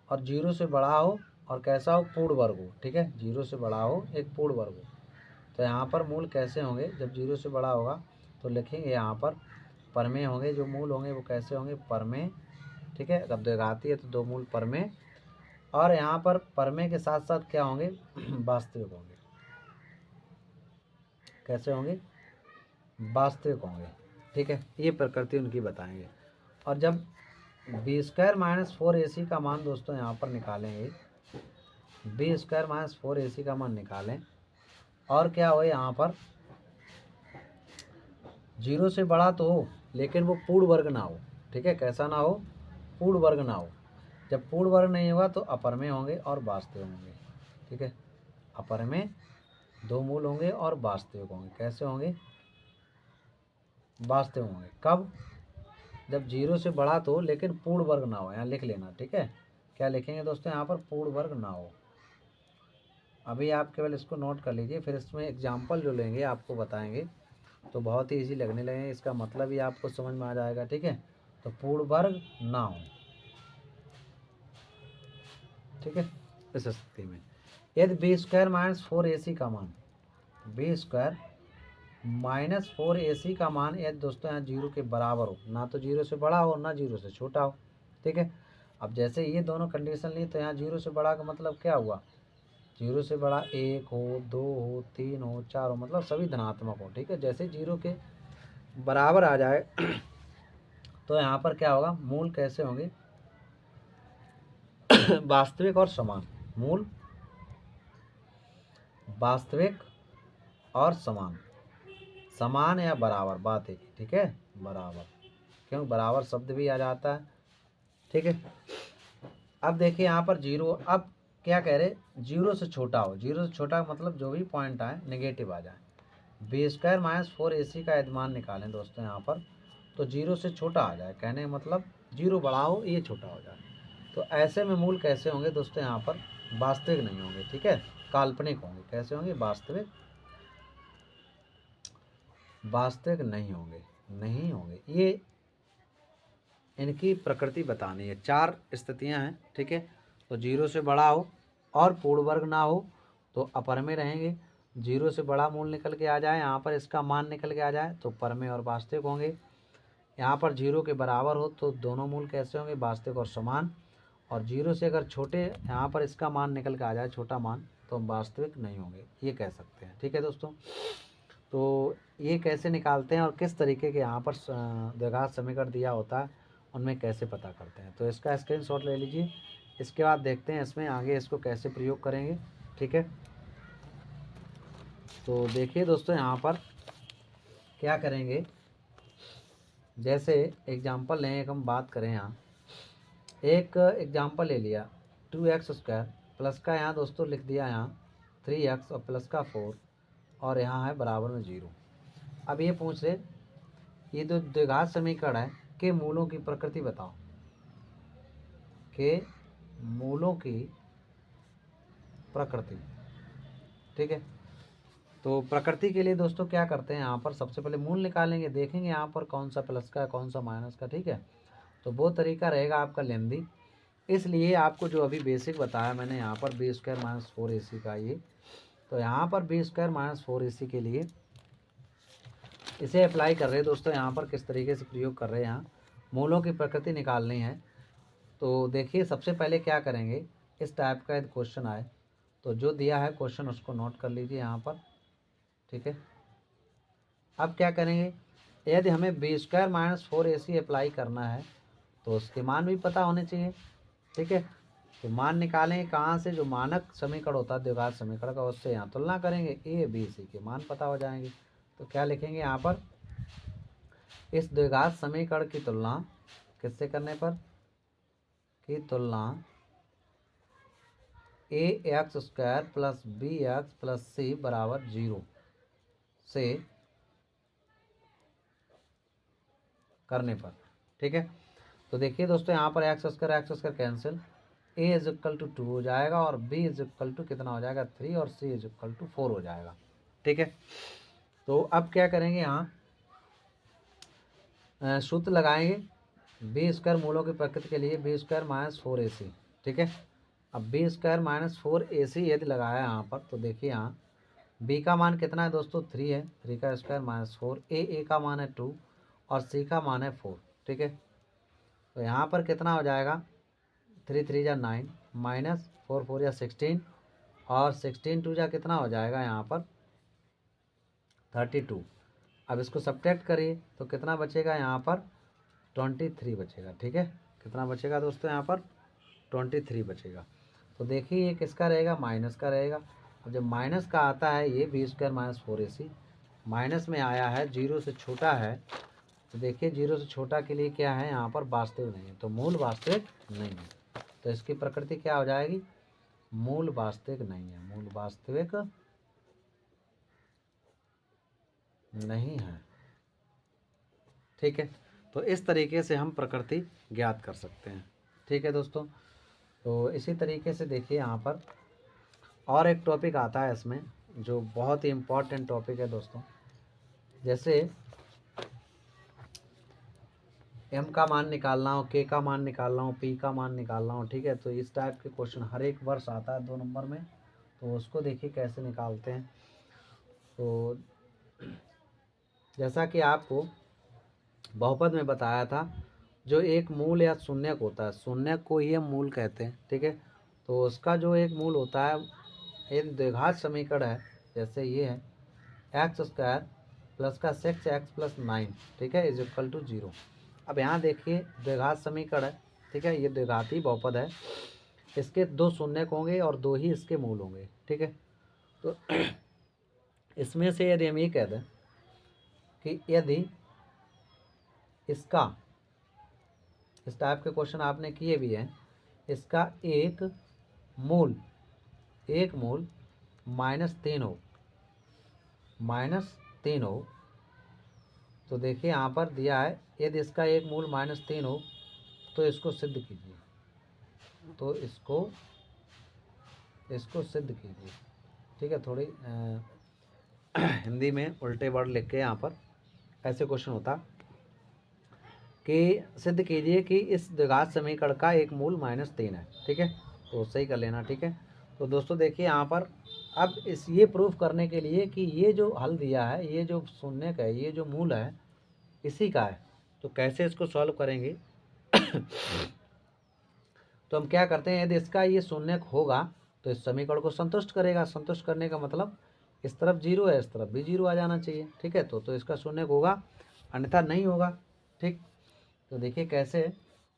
और 0 से बड़ा हो और कैसा हो, पूर्ण वर्ग हो, ठीक है। 0 से बड़ा हो, एक पूर्ण वर्ग हो। तो यहाँ पर मूल कैसे होंगे, जब 0 से बड़ा होगा तो लिखेंगे यहाँ पर परमेय होंगे, जो मूल होंगे वो कैसे होंगे, परमेय, ठीक है। जब द्विघाती है तो 2 मूल परमेय, और यहाँ पर परमेय के साथ साथ क्या होंगे, वास्तविक होंगे। कैसे होंगे, वास्तविक होंगे, ठीक है। ये प्रकृति उनकी बताएंगे। और जब बी स्क्वायर माइनस 4ac का मान दोस्तों यहाँ पर निकालेंगे, बी स्क्वायर माइनस 4ac का मान निकालें, और क्या हो यहाँ पर 0 से बड़ा तो हो लेकिन वो पूर्ण वर्ग ना हो, ठीक है। कैसा ना हो, पूर्ण वर्ग ना हो। जब पूर्ण वर्ग नहीं होगा तो अपरमेय होंगे और वास्तविक होंगे, ठीक है। अपरमेय 2 मूल होंगे और वास्तविक होंगे। कैसे होंगे, वास्तविक होंगे। कब, जब 0 से बड़ा तो लेकिन पूर्ण वर्ग ना हो, यहाँ लिख लेना, ठीक है। क्या लिखेंगे दोस्तों यहाँ पर, पूर्ण वर्ग ना हो। अभी आप केवल इसको नोट कर लीजिए, फिर इसमें एग्जाम्पल जो लेंगे आपको बताएंगे तो बहुत ही इजी लगने लगेंगे, इसका मतलब ही आपको समझ में आ जाएगा, ठीक है। तो पूर्ण वर्ग ना हो, ठीक है। इस स्थिति में यदि बी स्क्वायर माइनस 4ac का मान, बी स्क्वायर माइनस 4ac का मान यदि दोस्तों यहाँ 0 के बराबर हो, ना तो 0 से बड़ा हो ना 0 से छोटा हो, ठीक है। अब जैसे ये दोनों कंडीशन ली तो यहाँ 0 से बड़ा का मतलब क्या हुआ, 0 से बड़ा 1 हो, 2 हो, 3 हो, 4 हो, मतलब सभी धनात्मक हो, ठीक है। जैसे 0 के बराबर आ जाए तो यहाँ पर क्या होगा, मूल कैसे होंगे, वास्तविक और समान, मूल वास्तविक और समान, समान या बराबर, बात एक, ठीक है, बराबर, क्यों बराबर शब्द भी आ जाता है, ठीक है। अब देखिए यहाँ पर जीरो, अब क्या कह रहे, जीरो से छोटा हो, जीरो से छोटा मतलब जो भी पॉइंट आए नेगेटिव आ जाए। बी स्क्वायर माइनस 4ac का यदमान निकालें दोस्तों यहाँ पर, तो जीरो से छोटा आ जाए, कहने का मतलब जीरो बड़ा हो ये छोटा हो जाए। तो ऐसे में मूल कैसे होंगे दोस्तों, यहाँ पर वास्तविक नहीं होंगे, ठीक है, काल्पनिक होंगे। कैसे होंगे, वास्तविक, वास्तविक नहीं होंगे, नहीं होंगे। ये इनकी प्रकृति बतानी है, चार स्थितियां हैं, ठीक है। तो जीरो से बड़ा हो और पूर्ण वर्ग ना हो तो अपर में रहेंगे, जीरो से बड़ा मूल निकल के आ जाए, यहाँ पर इसका मान निकल के आ जाए तो पर में और वास्तविक होंगे। यहाँ पर जीरो के बराबर हो तो दोनों मूल कैसे होंगे, वास्तविक और समान। और जीरो से अगर छोटे, यहाँ पर इसका मान निकल के आ जाए छोटा मान, तो हम वास्तविक नहीं होंगे, ये कह सकते हैं, ठीक है दोस्तों। तो ये कैसे निकालते हैं और किस तरीके के यहाँ पर द्विघात समीकरण दिया होता है उनमें कैसे पता करते हैं, तो इसका स्क्रीनशॉट ले लीजिए। इसके बाद देखते हैं इसमें आगे इसको कैसे प्रयोग करेंगे, ठीक है। तो देखिए दोस्तों यहाँ पर क्या करेंगे, जैसे एग्जाम्पल लें, एक हम बात करें यहाँ, एक एग्जाम्पल ले लिया 2x² प्लस का यहाँ दोस्तों लिख दिया यहाँ 3x और प्लस का 4 और यहाँ है बराबर में 0। अब ये पूछ रहे, ये जो द्विघात समीकरण है के मूलों की प्रकृति बताओ, के मूलों की प्रकृति, ठीक है। तो प्रकृति के लिए दोस्तों क्या करते हैं, यहाँ पर सबसे पहले मूल निकालेंगे, देखेंगे यहाँ पर कौन सा प्लस का कौन सा माइनस का, ठीक है। तो वो तरीका रहेगा आपका लेंदी, इसलिए आपको जो अभी बेसिक बताया मैंने यहाँ पर बी स्क्वायर माइनस 4ac का ये, तो यहाँ पर बी स्क्वायर माइनस 4ac के लिए इसे अप्लाई कर रहे हैं दोस्तों, यहाँ पर किस तरीके से प्रयोग कर रहे हैं, यहाँ मूलों की प्रकृति निकालनी है। तो देखिए सबसे पहले क्या करेंगे, इस टाइप का यदि क्वेश्चन आए तो जो दिया है क्वेश्चन उसको नोट कर लीजिए यहाँ पर, ठीक है। अब क्या करेंगे, यदि हमें B square minus 4ac apply करना है तो उसके मान भी पता होने चाहिए, ठीक है। तो मान निकालेंगे कहाँ से, जो मानक समीकरण होता है द्विघात समीकरण का, उससे यहाँ तुलना करेंगे, ए बी सी के मान पता हो जाएंगे। तो क्या लिखेंगे यहाँ पर, इस द्विघात समीकरण की तुलना किससे करने पर, की तुलना ax² plus bx plus c बराबर 0 से करने पर, ठीक है। तो देखिए दोस्तों यहाँ पर x² cancel, a is equal to 2 हो जाएगा और b इज इक्वल टू कितना हो जाएगा 3 और c इज इक्वल टू 4 हो जाएगा, ठीक है। तो अब क्या करेंगे, यहाँ सूत्र लगाएंगे, बी स्क्वायर मूलों की प्रकृति के लिए बी स्क्वायर माइनस 4ac, ठीक है। अब बी स्क्वायर माइनस 4ac यदि लगाया यहाँ पर, तो देखिए यहाँ b का मान कितना है दोस्तों 3 है, 3 का स्क्वायर माइनस 4, a का मान है 2 और c का मान है 4, ठीक है। तो यहाँ पर कितना हो जाएगा, 3 3 जा 9 माइनस 4 4 या 16 और 16 2 जा कितना हो जाएगा यहाँ पर 32। अब इसको सब्ट्रैक्ट करिए तो कितना बचेगा यहाँ पर 23 बचेगा, ठीक है। कितना बचेगा दोस्तों यहाँ पर 23 बचेगा। तो देखिए ये किसका रहेगा, माइनस का रहेगा। अब जब माइनस का आता है ये B square minus 4ac minus में आया है, जीरो से छोटा है, तो देखिए जीरो से छोटा के लिए क्या है यहाँ पर वास्तविक नहीं है, तो मूल वास्तविक नहीं है। तो इसकी प्रकृति क्या हो जाएगी, मूल वास्तविक नहीं है, मूल वास्तविक नहीं है, ठीक है। तो इस तरीके से हम प्रकृति ज्ञात कर सकते हैं, ठीक है दोस्तों। तो इसी तरीके से देखिए यहाँ पर और एक टॉपिक आता है इसमें जो बहुत ही इम्पोर्टेंट टॉपिक है दोस्तों, जैसे एम का मान निकालना हो, के का मान निकालना हो, पी का मान निकालना हो, ठीक है। तो इस टाइप के क्वेश्चन हर एक वर्ष आता है 2 नंबर में, तो उसको देखिए कैसे निकालते हैं। तो जैसा कि आपको बहुपद में बताया था, जो एक मूल या शून्यक होता है, शून्यक को ही हम मूल कहते हैं, ठीक है। तो उसका जो एक मूल होता है, एक द्विघात समीकरण है, जैसे ये है x² प्लस का 6x प्लस 9, ठीक है, इज इक्वल टू 0। अब यहाँ देखिए द्विघात समीकरण है, ठीक है, ये द्विघाती बहुपद है, इसके 2 शून्यक होंगे और 2 ही इसके मूल होंगे, ठीक है। तो इसमें से यदि हम ये कह दें कि यदि इसका, इस टाइप के क्वेश्चन आपने किए भी हैं, इसका एक मूल -3 हो, -3 हो, तो देखिए यहाँ पर दिया है यदि इसका एक मूल -3 हो तो इसको सिद्ध कीजिए, तो इसको सिद्ध कीजिए, ठीक है। थोड़ी हिंदी में उल्टे वर्ड लिख के यहाँ पर ऐसे क्वेश्चन होता कि सिद्ध कीजिए कि इस द्विघात समीकरण का एक मूल -3 है, ठीक है। तो सही कर लेना, ठीक है। तो दोस्तों देखिए यहाँ पर अब ये प्रूफ करने के लिए कि ये जो हल दिया है, ये जो शून्यक है, ये जो मूल है इसी का है, तो कैसे इसको सॉल्व करेंगे तो हम क्या करते हैं, यदि इसका ये शून्यक होगा तो इस समीकरण को संतुष्ट करेगा। संतुष्ट करने का मतलब इस तरफ 0 है, इस तरफ भी 0 आ जाना चाहिए, ठीक है। तो इसका शून्यक होगा, अन्यथा नहीं होगा, ठीक। तो देखिए कैसे,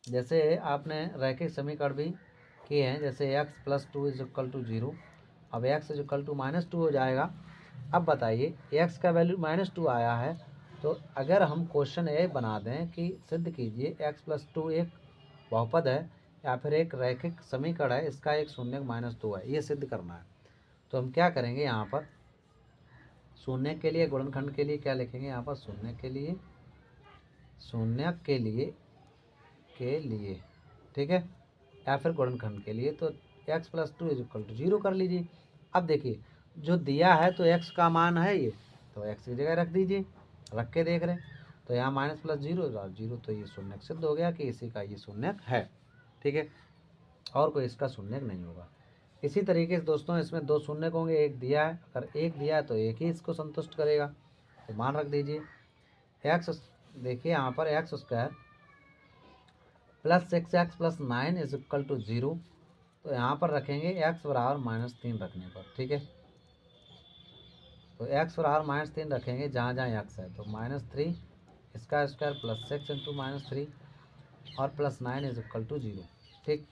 जैसे आपने रैखिक समीकरण भी किए हैं, जैसे x + 2 = 0, अब x = -2 हो जाएगा। अब बताइए x का वैल्यू -2 आया है, तो अगर हम क्वेश्चन ए बना दें कि सिद्ध कीजिए x + 2 एक बहुपद है या फिर एक रैखिक समीकरण है, इसका एक शून्यक -2 है, ये सिद्ध करना है। तो हम क्या करेंगे, यहाँ पर शून्यक के लिए, गुणनखंड के लिए क्या लिखेंगे, यहाँ पर शून्यक के लिए ठीक है, या फिर गुणनखंड के लिए, तो x + 2 = 0 कर लीजिए। अब देखिए जो दिया है तो x का मान है ये, तो x की जगह रख दीजिए, रख के देख रहे हैं, तो यहाँ -+0 तो ये शून्यक सिद्ध हो गया कि इसी का ये शून्यक है, ठीक है, और कोई इसका शून्यक नहीं होगा। इसी तरीके से दोस्तों इसमें 2 शून्यक होंगे, एक दिया है, अगर एक दिया है तो एक ही इसको संतुष्ट करेगा, तो मान रख दीजिए। x देखिए यहाँ पर x² + 6x + 9 = 0, तो यहाँ पर रखेंगे x = -3 रखने पर, ठीक है। तो x = -3 रखेंगे जहाँ जहाँ x है, तो -3 इसका स्क्वायर + 6 × -3 और +9 = 0, ठीक।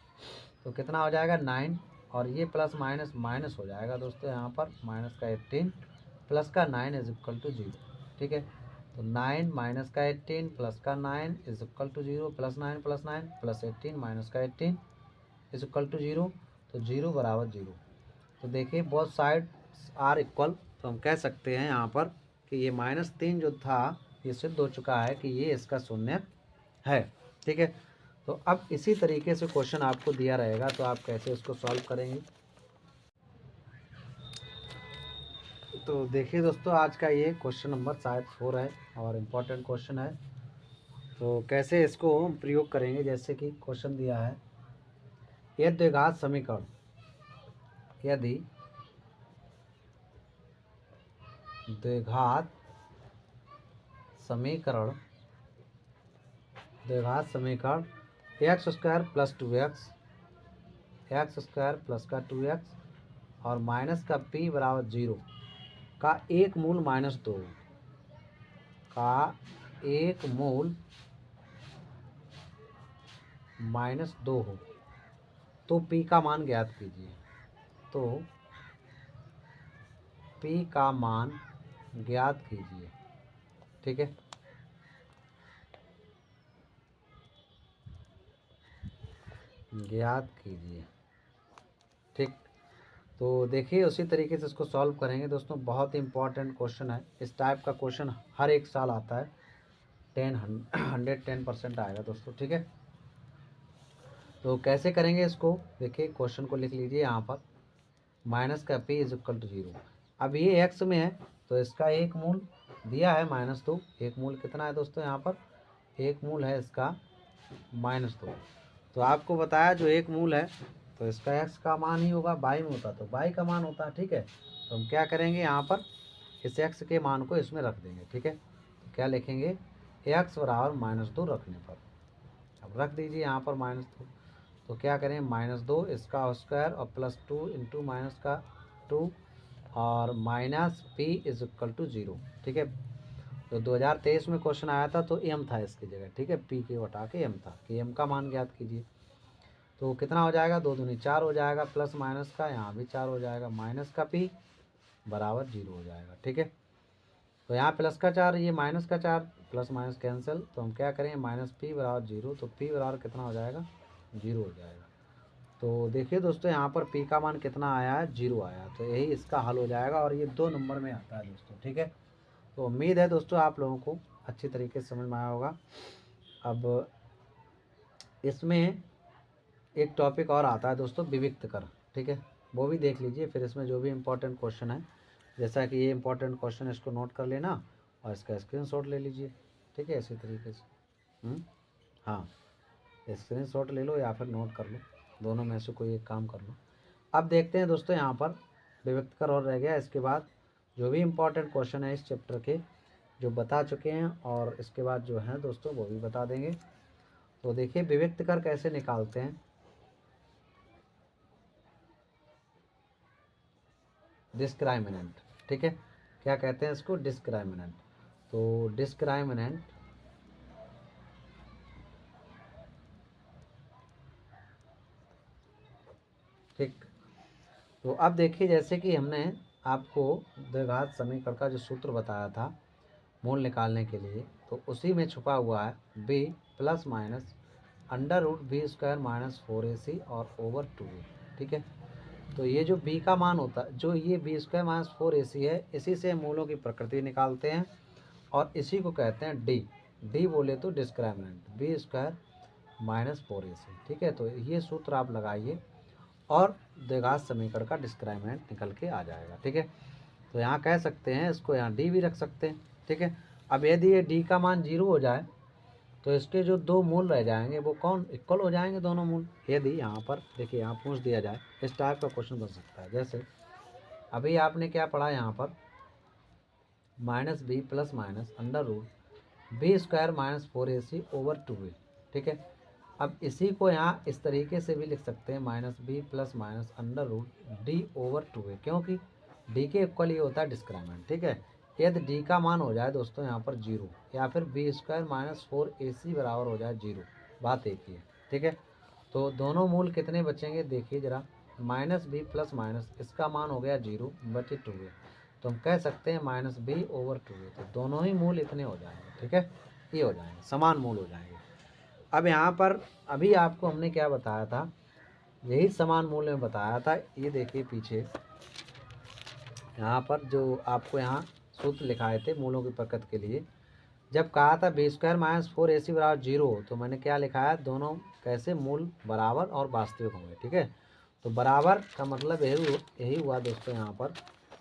तो कितना हो जाएगा 9, और ये प्लस माइनस माइनस हो जाएगा दोस्तों, यहाँ पर -18 प्लस का 9 = 0, ठीक है। तो 9 -18 प्लस का 9 = 0, +9 + 9 +18 -18 = 0, तो 0 = 0। तो देखिए बोथ साइड आर इक्वल, तो हम कह सकते हैं यहाँ पर कि ये -3 जो था ये सिद्ध हो चुका है कि ये इसका शून्यक है, ठीक है। तो अब इसी तरीके से क्वेश्चन आपको दिया रहेगा, तो आप कैसे उसको सॉल्व करेंगे। तो देखिए दोस्तों आज का ये क्वेश्चन नंबर शायद 4 है और इम्पोर्टेंट क्वेश्चन है, तो कैसे इसको हम प्रयोग करेंगे। जैसे कि क्वेश्चन दिया है, यदि द्विघात समीकरण द्विघात समीकरण x² + 2x + 2x और माइनस का p = 0 का एक मूल -2 हो, तो p का मान ज्ञात कीजिए। तो p का मान ज्ञात कीजिए, ठीक है। ज्ञात कीजिए, ठीक। तो देखिए उसी तरीके से इसको सॉल्व करेंगे दोस्तों, बहुत ही इंपॉर्टेंट क्वेश्चन है। इस टाइप का क्वेश्चन हर एक साल आता है, 110% आएगा दोस्तों, ठीक है। तो कैसे करेंगे इसको, देखिए क्वेश्चन को लिख लीजिए यहाँ पर, माइनस का p = 0। अब ये x में है तो इसका एक मूल दिया है -2, एक मूल कितना है दोस्तों, यहाँ पर एक मूल है इसका -2। तो आपको बताया जो एक मूल है तो इसका x का मान ही होगा, y में होता तो y का मान होता, ठीक है। तो हम क्या करेंगे, यहाँ पर इस x के मान को इसमें रख देंगे, ठीक है। तो क्या लिखेंगे, x = -2 रखने पर, अब रख दीजिए यहाँ पर -2, तो क्या करें, -2 इसका स्क्वायर और +2 × -2 और -p = 0, ठीक है। तो 2023 में क्वेश्चन आया था तो m था इसकी जगह, ठीक है, p के हटा के m था कि m का मान ज्ञात कीजिए। तो कितना हो जाएगा, 2 दूनी 4 हो जाएगा, प्लस माइनस का यहाँ भी 4 हो जाएगा, माइनस का p बराबर 0 हो जाएगा। ठीक है, तो यहाँ प्लस का 4, ये माइनस का 4, प्लस माइनस कैंसिल, तो हम क्या करेंगे, माइनस p बराबर 0, तो p बराबर कितना हो जाएगा, 0 हो जाएगा। तो देखिए दोस्तों यहाँ पर p का मान कितना आया है, 0 आया, तो यही इसका हल हो जाएगा और ये 2 नंबर में आता है दोस्तों। ठीक है, तो उम्मीद है दोस्तों आप लोगों को अच्छी तरीके से समझ में आया होगा। अब इसमें एक टॉपिक और आता है दोस्तों, विविक्त कर। ठीक है, वो भी देख लीजिए, फिर इसमें जो भी इम्पोर्टेंट क्वेश्चन है, जैसा कि ये इम्पोर्टेंट क्वेश्चन, इसको नोट कर लेना और इसका स्क्रीनशॉट ले लीजिए। ठीक है, इसी तरीके से हाँ, स्क्रीनशॉट ले लो या फिर नोट कर लो, दोनों में से कोई एक काम कर लो। अब देखते हैं दोस्तों यहाँ पर विविक्त कर और रह गया, इसके बाद जो भी इम्पोर्टेंट क्वेश्चन है इस चैप्टर के जो बता चुके हैं और इसके बाद जो है दोस्तों वो भी बता देंगे। तो देखिए विविक्त कर कैसे निकालते हैं। डिस्क्राइमिनेंट, ठीक है, क्या कहते हैं इसको, डिस्क्राइमिनेंट। तो डिस्क्राइमिनेंट ठीक, तो अब देखिए जैसे कि हमने आपको द्विघात समीकरण का जो सूत्र बताया था मूल निकालने के लिए, तो उसी में छुपा हुआ है b plus minus under root B square minus 4ac और ओवर 2a। ठीक है, तो ये जो b का मान होता है, जो ये बी स्क्वायर माइनस 4ac है, इसी से मूलों की प्रकृति निकालते हैं और इसी को कहते हैं d बोले तो डिस्क्राइमिनेंट, बी स्क्वायर माइनस 4ac। ठीक है, तो ये सूत्र आप लगाइए और द्विघात समीकरण का डिस्क्राइमिनेंट निकल के आ जाएगा। ठीक है, तो यहाँ कह सकते हैं, इसको यहाँ डी भी रख सकते हैं। ठीक है, अब यदि ये डी का मान 0 हो जाए तो इसके जो 2 मूल रह जाएंगे वो कौन, इक्वल हो जाएंगे दोनों मूल। यदि यहाँ पर देखिए यहाँ पूछ दिया जाए, इस टाइप का क्वेश्चन बन सकता है, जैसे अभी आपने क्या पढ़ा यहाँ पर, minus B plus minus under root B square minus 4ac over 2a। ठीक है, अब इसी को यहाँ इस तरीके से भी लिख सकते हैं, minus B plus minus under root D over 2a, क्योंकि डी के इक्वल ये होता है डिस्क्राइमिनेंट। ठीक है, यदि डी का मान हो जाए दोस्तों यहाँ पर 0 या फिर बी स्क्वायर माइनस 4ac बराबर हो जाए 0, बात एक ही है। ठीक है, तो दोनों मूल कितने बचेंगे देखिए ज़रा, माइनस बी प्लस माइनस इसका मान हो गया 0 बटे 2a, तो हम कह सकते हैं माइनस बी ओवर 2a, तो दोनों ही मूल इतने हो जाएंगे। ठीक है, ये हो जाएंगे, समान मूल हो जाएंगे। अब यहाँ पर अभी आपको हमने क्या बताया था, यही समान मूल्य में बताया था। ये देखिए पीछे यहाँ पर जो आपको यहाँ सूत्र लिखाए थे मूलों की प्रकृति के लिए, जब कहा था बी स्क्वायर माइनस 4ac बराबर 0, तो मैंने क्या लिखा है, दोनों कैसे मूल बराबर और वास्तविक होंगे। ठीक है, तो बराबर का मतलब यही हुआ दोस्तों यहाँ पर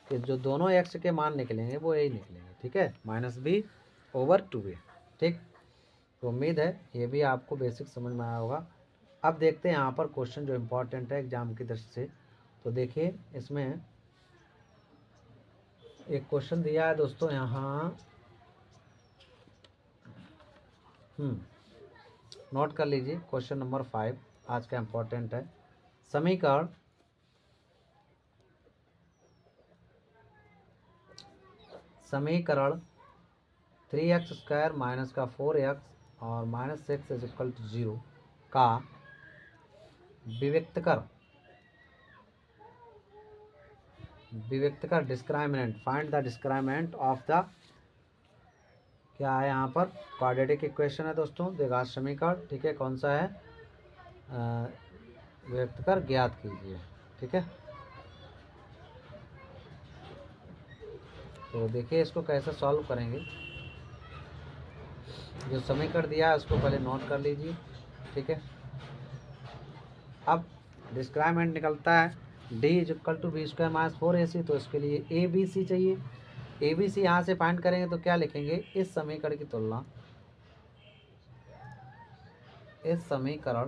कि जो दोनों x के मान निकलेंगे वो यही निकलेंगे। ठीक है, माइनस बी ओवर 2a। ठीक, तो उम्मीद है ये भी आपको बेसिक समझ में आया होगा। अब देखते हैं यहाँ पर क्वेश्चन जो इम्पोर्टेंट है एग्जाम की दृष्टि से। तो देखिए इसमें एक क्वेश्चन दिया है दोस्तों यहाँ, नोट कर लीजिए, क्वेश्चन नंबर 5 आज का इम्पोर्टेंट है। समीकरण समीकरण 3x स्क्वायर माइनस का 4x और माइनस 6 इज इक्वल टू 0 का विविक्त कर डिस्क्राइमिनेंट, फाइंड द डिस्क्राइमिनेंट ऑफ द, क्या है यहाँ पर, क्वाड्रेटिक इक्वेशन है दोस्तों, द्विघात समीकरण। ठीक है, कौन सा है, विविक्त कर ज्ञात कीजिए। ठीक है, तो देखिए इसको कैसे सॉल्व करेंगे, जो समीकरण दिया है उसको पहले नोट कर लीजिए। ठीक है, अब डिस्क्राइमिनेंट निकलता है D is equal to B square minus 4ac, तो इसके लिए ए बी सी चाहिए। ए बी सी यहाँ से फाइंड करेंगे तो क्या लिखेंगे, इस समीकरण की तुलना, इस समीकरण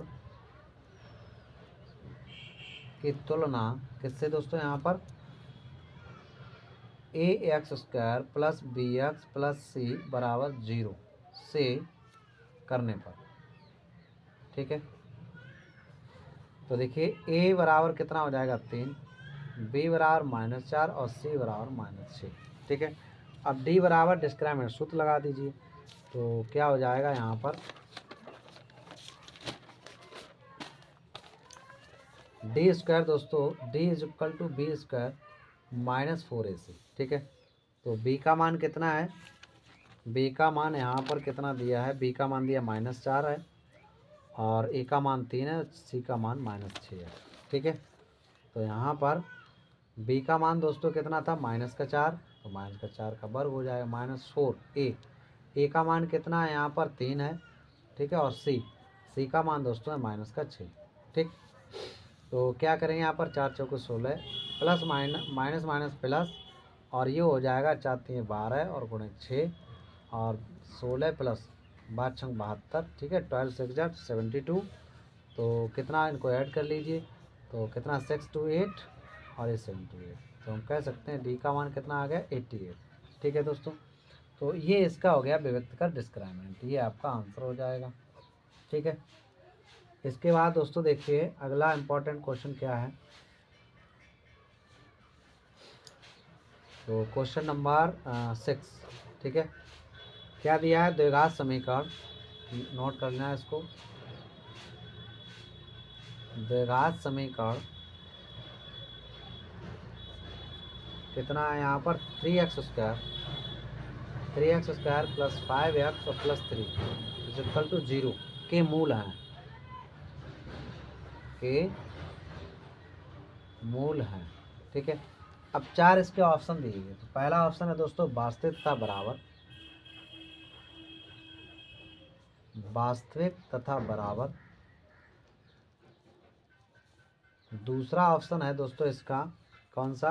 की तुलना किससे दोस्तों, यहाँ पर a x square plus b x plus c बराबर 0 से करने पर। ठीक है, तो देखिए ए बराबर कितना हो जाएगा 3, बी बराबर -4 और सी बराबर -6। ठीक है, अब डी बराबर डिस्क्राइमिनेंट सूत्र लगा दीजिए, तो क्या हो जाएगा यहाँ पर, डी स्क्वायर दोस्तों, D is equal to B square minus 4ac। ठीक है, तो बी का मान कितना है, बी का मान यहाँ पर कितना दिया है, बी का मान दिया -4 है, और ए का मान 3 है, सी का मान -6 है। ठीक है, तो यहाँ पर बी का मान दोस्तों कितना था, -4, तो -4 का वर्ग हो जाएगा -4। ए का मान कितना है, यहाँ पर 3 है। ठीक है, और सी का मान दोस्तों है -6। ठीक, तो क्या करेंगे यहाँ पर, 4 चौके 16 प्लस माइनस माइनस प्लस, और ये हो जाएगा 4 3 12 और गुणे 6, और 16 प्लस 12 6 72। ठीक है, 12 6 72। तो कितना, इनको ऐड कर लीजिए, तो कितना 628 और ये 78। तो हम कह सकते हैं डी का मान कितना आ गया, 88। ठीक है दोस्तों, तो ये इसका हो गया विभक्त का डिस्क्रिमिनेंट, ये आपका आंसर हो जाएगा। ठीक है, इसके बाद दोस्तों देखिए अगला इम्पोर्टेंट क्वेश्चन क्या है। तो क्वेश्चन नंबर 6। ठीक है, क्या दिया है, द्विघात समीकरण, नोट कर लेना है इसको। द्विघात समीकरण कितना है यहाँ पर, 3x स्क्वायर प्लस 5x और प्लस 3 इज इक्वल टू 0 के मूल हैं, के मूल हैं। ठीक है, अब 4 इसके ऑप्शन दिए गए। तो पहला ऑप्शन है दोस्तों वास्तविक तथा बराबर, वास्तविक तथा बराबर। दूसरा ऑप्शन है दोस्तों इसका कौन सा,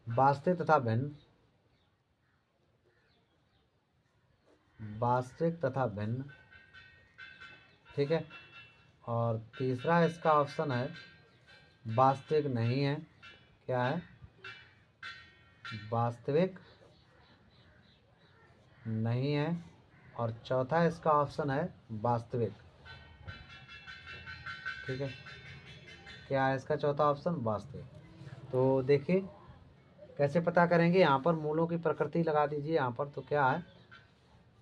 वास्तविक तथा भिन्न, वास्तविक तथा भिन्न। ठीक है, और तीसरा इसका ऑप्शन है वास्तविक नहीं है, क्या है, वास्तविक नहीं है, और चौथा इसका ऑप्शन है वास्तविक। ठीक है, क्या है इसका चौथा ऑप्शन, वास्तविक। तो देखिए कैसे पता करेंगे, यहाँ पर मूलों की प्रकृति लगा दीजिए यहाँ पर, तो क्या है,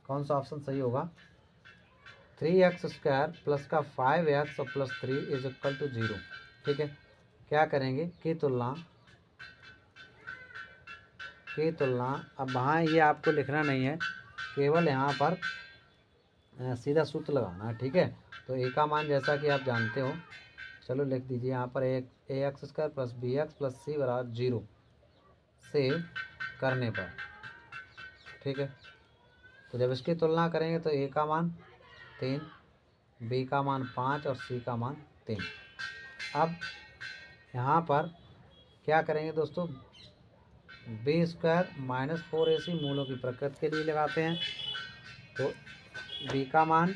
कौन सा ऑप्शन सही होगा, 3x स्क्वायर प्लस का 5x और प्लस 3 इज इक्वल टू 0। ठीक है, क्या करेंगे, की तुलना, अब वहाँ ये आपको लिखना नहीं है, केवल यहाँ पर सीधा सूत्र लगाना है। ठीक है, तो ए का मान जैसा कि आप जानते हो, चलो लिख दीजिए यहाँ पर, ax square plus bx plus c बराबर 0 से करने पर। ठीक है, तो जब इसकी तुलना करेंगे तो a का मान 3, b का मान 5 और c का मान 3। अब यहाँ पर क्या करेंगे दोस्तों, बी स्क्वायर माइनस 4ac मूलों की प्रकृति के लिए लगाते हैं। तो b का मान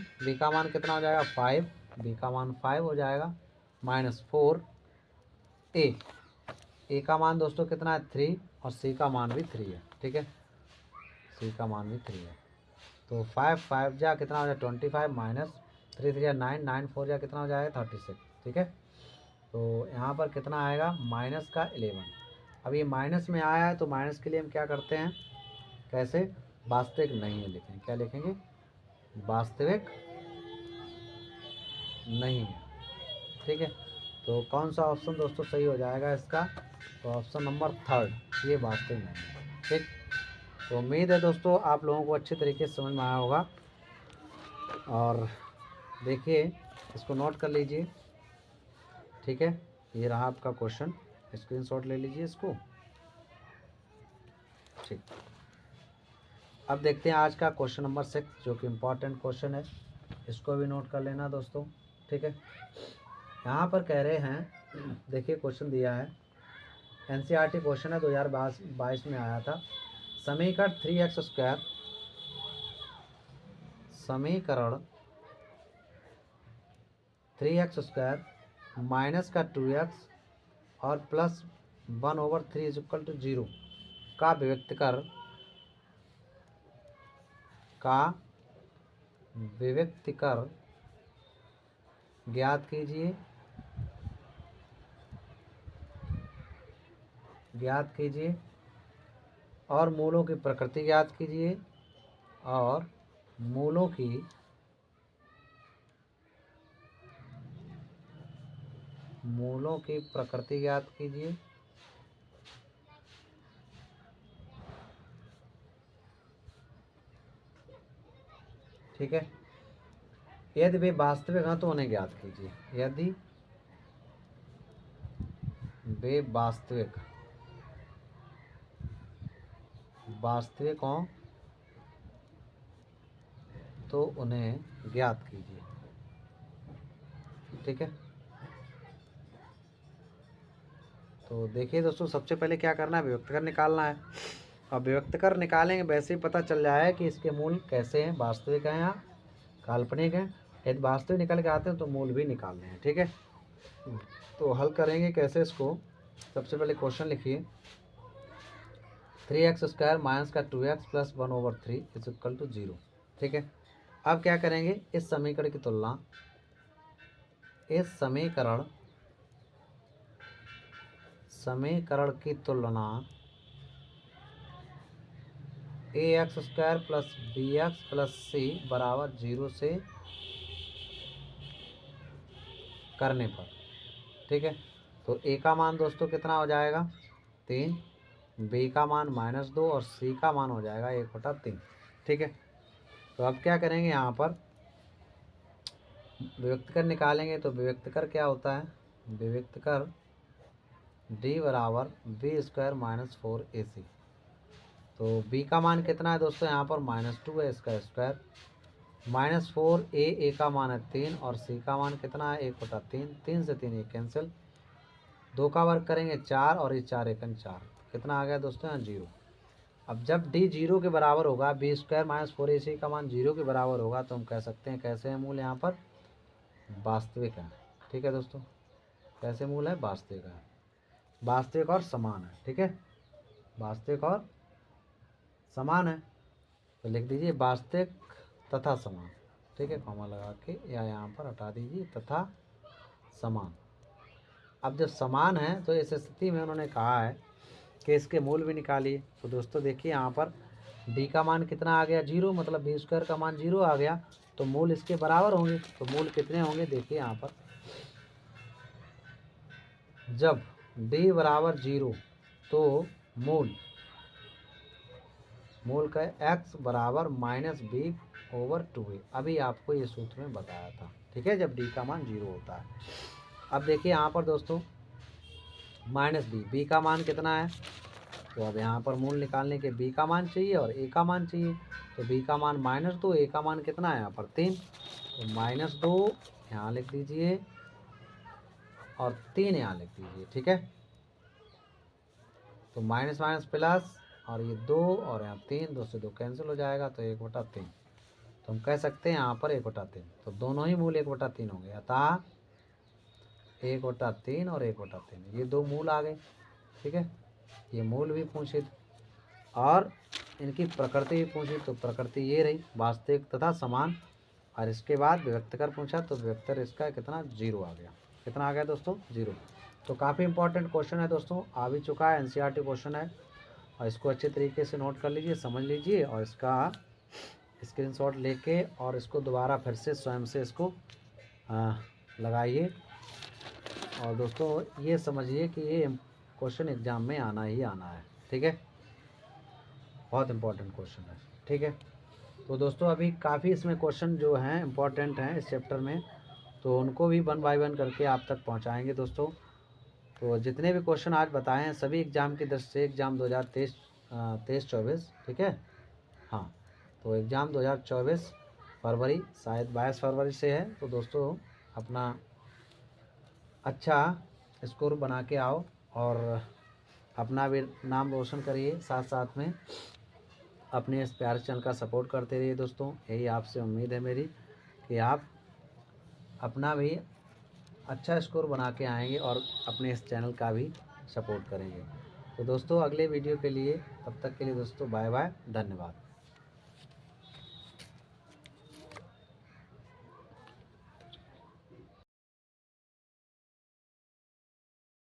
कितना हो जाएगा, 5, b का मान 5 हो जाएगा, -4 ए का मान दोस्तों कितना है, 3, और सी का मान भी 3 है। ठीक है, सी का मान भी 3 है। तो 5 5 जा कितना हो जाएगा, 25 माइनस 3 3 9 9 4 जा कितना हो जाएगा, 36। ठीक है, तो यहाँ पर कितना आएगा, माइनस का 11। अब ये माइनस में आया है, तो माइनस के लिए हम क्या करते हैं, कैसे, वास्तविक नहीं है लिखेंगे, क्या लिखेंगे, वास्तविक नहीं है। ठीक है, तो कौन सा ऑप्शन दोस्तों सही हो जाएगा इसका, तो ऑप्शन नंबर 3, ये वास्तविक नहीं है। ठीक, तो उम्मीद है दोस्तों आप लोगों को अच्छे तरीके से समझ में आया होगा, और देखिए इसको नोट कर लीजिए। ठीक है, ये रहा आपका क्वेश्चन, स्क्रीनशॉट ले लीजिए इसको। ठीक, अब देखते हैं आज का क्वेश्चन नंबर 6, जो कि इम्पोर्टेंट क्वेश्चन है, इसको भी नोट कर लेना दोस्तों। ठीक है, यहाँ पर कह रहे हैं, देखिए क्वेश्चन दिया है, एनसीईआरटी क्वेश्चन है, 2022 में आया था। समीकरण 3x स्क्वायर, समीकरण 3x स्क्वायर माइनस का 2x और प्लस 1/3 इज इक्वल टू 0 का विभक्तिकर ज्ञात कीजिए और मूलों की प्रकृति ज्ञात कीजिए, और मूलों की मूलों की प्रकृति ज्ञात कीजिए। ठीक है, यदि वे वास्तविक हैं तो उन्हें ज्ञात कीजिए। यदि वे वास्तविक हों तो उन्हें ज्ञात कीजिए। ठीक है, तो देखिए दोस्तों, सबसे पहले क्या करना है, विभक्त कर निकालना है। अब विभक्त कर निकालेंगे वैसे ही पता चल जाए कि इसके मूल कैसे हैं, वास्तविक हैं या काल्पनिक हैं। यदि वास्तविक निकल के आते हैं तो मूल भी निकालने हैं। ठीक है, तो हल करेंगे कैसे इसको। सबसे पहले क्वेश्चन लिखिए, 3x² माइनस का 2x plus 1/3 is equal to 0। ठीक है, अब क्या करेंगे, इस समीकरण की तुलना ax² plus bx plus c बराबर 0 से करने पर। ठीक है, तो a का मान दोस्तों कितना हो जाएगा 3, b का मान -2 और c का मान हो जाएगा 1/3। ठीक है, तो अब क्या करेंगे, यहाँ पर विभक्त कर निकालेंगे। तो विभक्त कर क्या होता है, विभक्त कर d बराबर b² माइनस 4ac। तो b का मान कितना है दोस्तों, यहाँ पर -2 है, इसका स्क्वायर -4 a का मान है 3 और c का मान कितना है 1/3। 3 से 3 ये कैंसिल, 2 का वर्ग करेंगे 4 और ये 4 एकन 4, कितना आ गया दोस्तों यहाँ 0। अब जब d 0 के बराबर होगा, b² माइनस 4ac का मान 0 के बराबर होगा, तो हम कह सकते हैं कैसे है मूल यहाँ पर वास्तविक है। ठीक है दोस्तों, कैसे मूल है, वास्तविक है, वास्तविक और समान है। ठीक है, वास्तविक और समान है, तो लिख दीजिए वास्तविक तथा समान। ठीक है, कॉमा लगा के या यहाँ पर हटा दीजिए तथा समान। अब जब समान है तो इस स्थिति में उन्होंने कहा है कि इसके मूल भी निकालिए। तो दोस्तों देखिए, यहाँ पर d का मान कितना आ गया 0, मतलब b² का मान 0 आ गया, तो मूल इसके बराबर होंगे। तो मूल कितने होंगे, देखिए यहाँ पर जब d बराबर 0 तो मूल का x बराबर -b/2a। अभी आपको ये सूत्र में बताया था। ठीक है, जब d का मान 0 होता है। अब देखिए यहाँ पर दोस्तों -b का मान कितना है, तो अब यहाँ पर मूल निकालने के b का मान चाहिए और a का मान चाहिए। तो b का मान -2, a का मान कितना है यहाँ पर 3, तो -2 यहाँ लिख दीजिए और 3 यहाँ लिख दीजिए। ठीक है, तो माइनस माइनस प्लस और ये 2 और यहाँ 3, 2 से 2 कैंसिल हो जाएगा, तो 1/3। तो हम कह सकते हैं यहाँ पर 1/3, तो दोनों ही मूल 1/3 होंगे, अतः 1/3 और 1/3 ये दो मूल आ गए। ठीक है, ये मूल भी पूछे थे और इनकी प्रकृति भी पूछी, तो प्रकृति ये रही वास्तविक तथा समान। और इसके बाद विभक्त कर पूछा, तो विभक्त कर इसका कितना 0 आ गया। कितना आ गया दोस्तों 0। तो काफ़ी इंपॉर्टेंट क्वेश्चन है दोस्तों, आ भी चुका है, एनसीईआरटी क्वेश्चन है, और इसको अच्छे तरीके से नोट कर लीजिए, समझ लीजिए और इसका स्क्रीनशॉट लेके और इसको दोबारा फिर से स्वयं से इसको लगाइए। और दोस्तों ये समझिए कि ये क्वेश्चन एग्ज़ाम में आना ही आना है। ठीक है, बहुत इंपॉर्टेंट क्वेश्चन है। ठीक है, तो दोस्तों अभी काफ़ी इसमें क्वेश्चन जो हैं इम्पॉर्टेंट हैं इस चैप्टर में, तो उनको भी 1 बाय 1 करके आप तक पहुंचाएंगे दोस्तों। तो जितने भी क्वेश्चन आज बताए हैं सभी एग्ज़ाम की दृष्टि से, एग्ज़ाम 2023-24। ठीक है, हाँ, तो एग्ज़ाम 2024 फरवरी, शायद 22 फरवरी से है। तो दोस्तों अपना अच्छा स्कोर बना के आओ और अपना भी नाम रोशन करिए, साथ साथ में अपने इस प्यारे चैनल का सपोर्ट करते रहिए दोस्तों। यही आपसे उम्मीद है मेरी कि आप अपना भी अच्छा स्कोर बना के आएंगे और अपने इस चैनल का भी सपोर्ट करेंगे। तो दोस्तों अगले वीडियो के लिए, तब तक के लिए दोस्तों बाय बाय, धन्यवाद।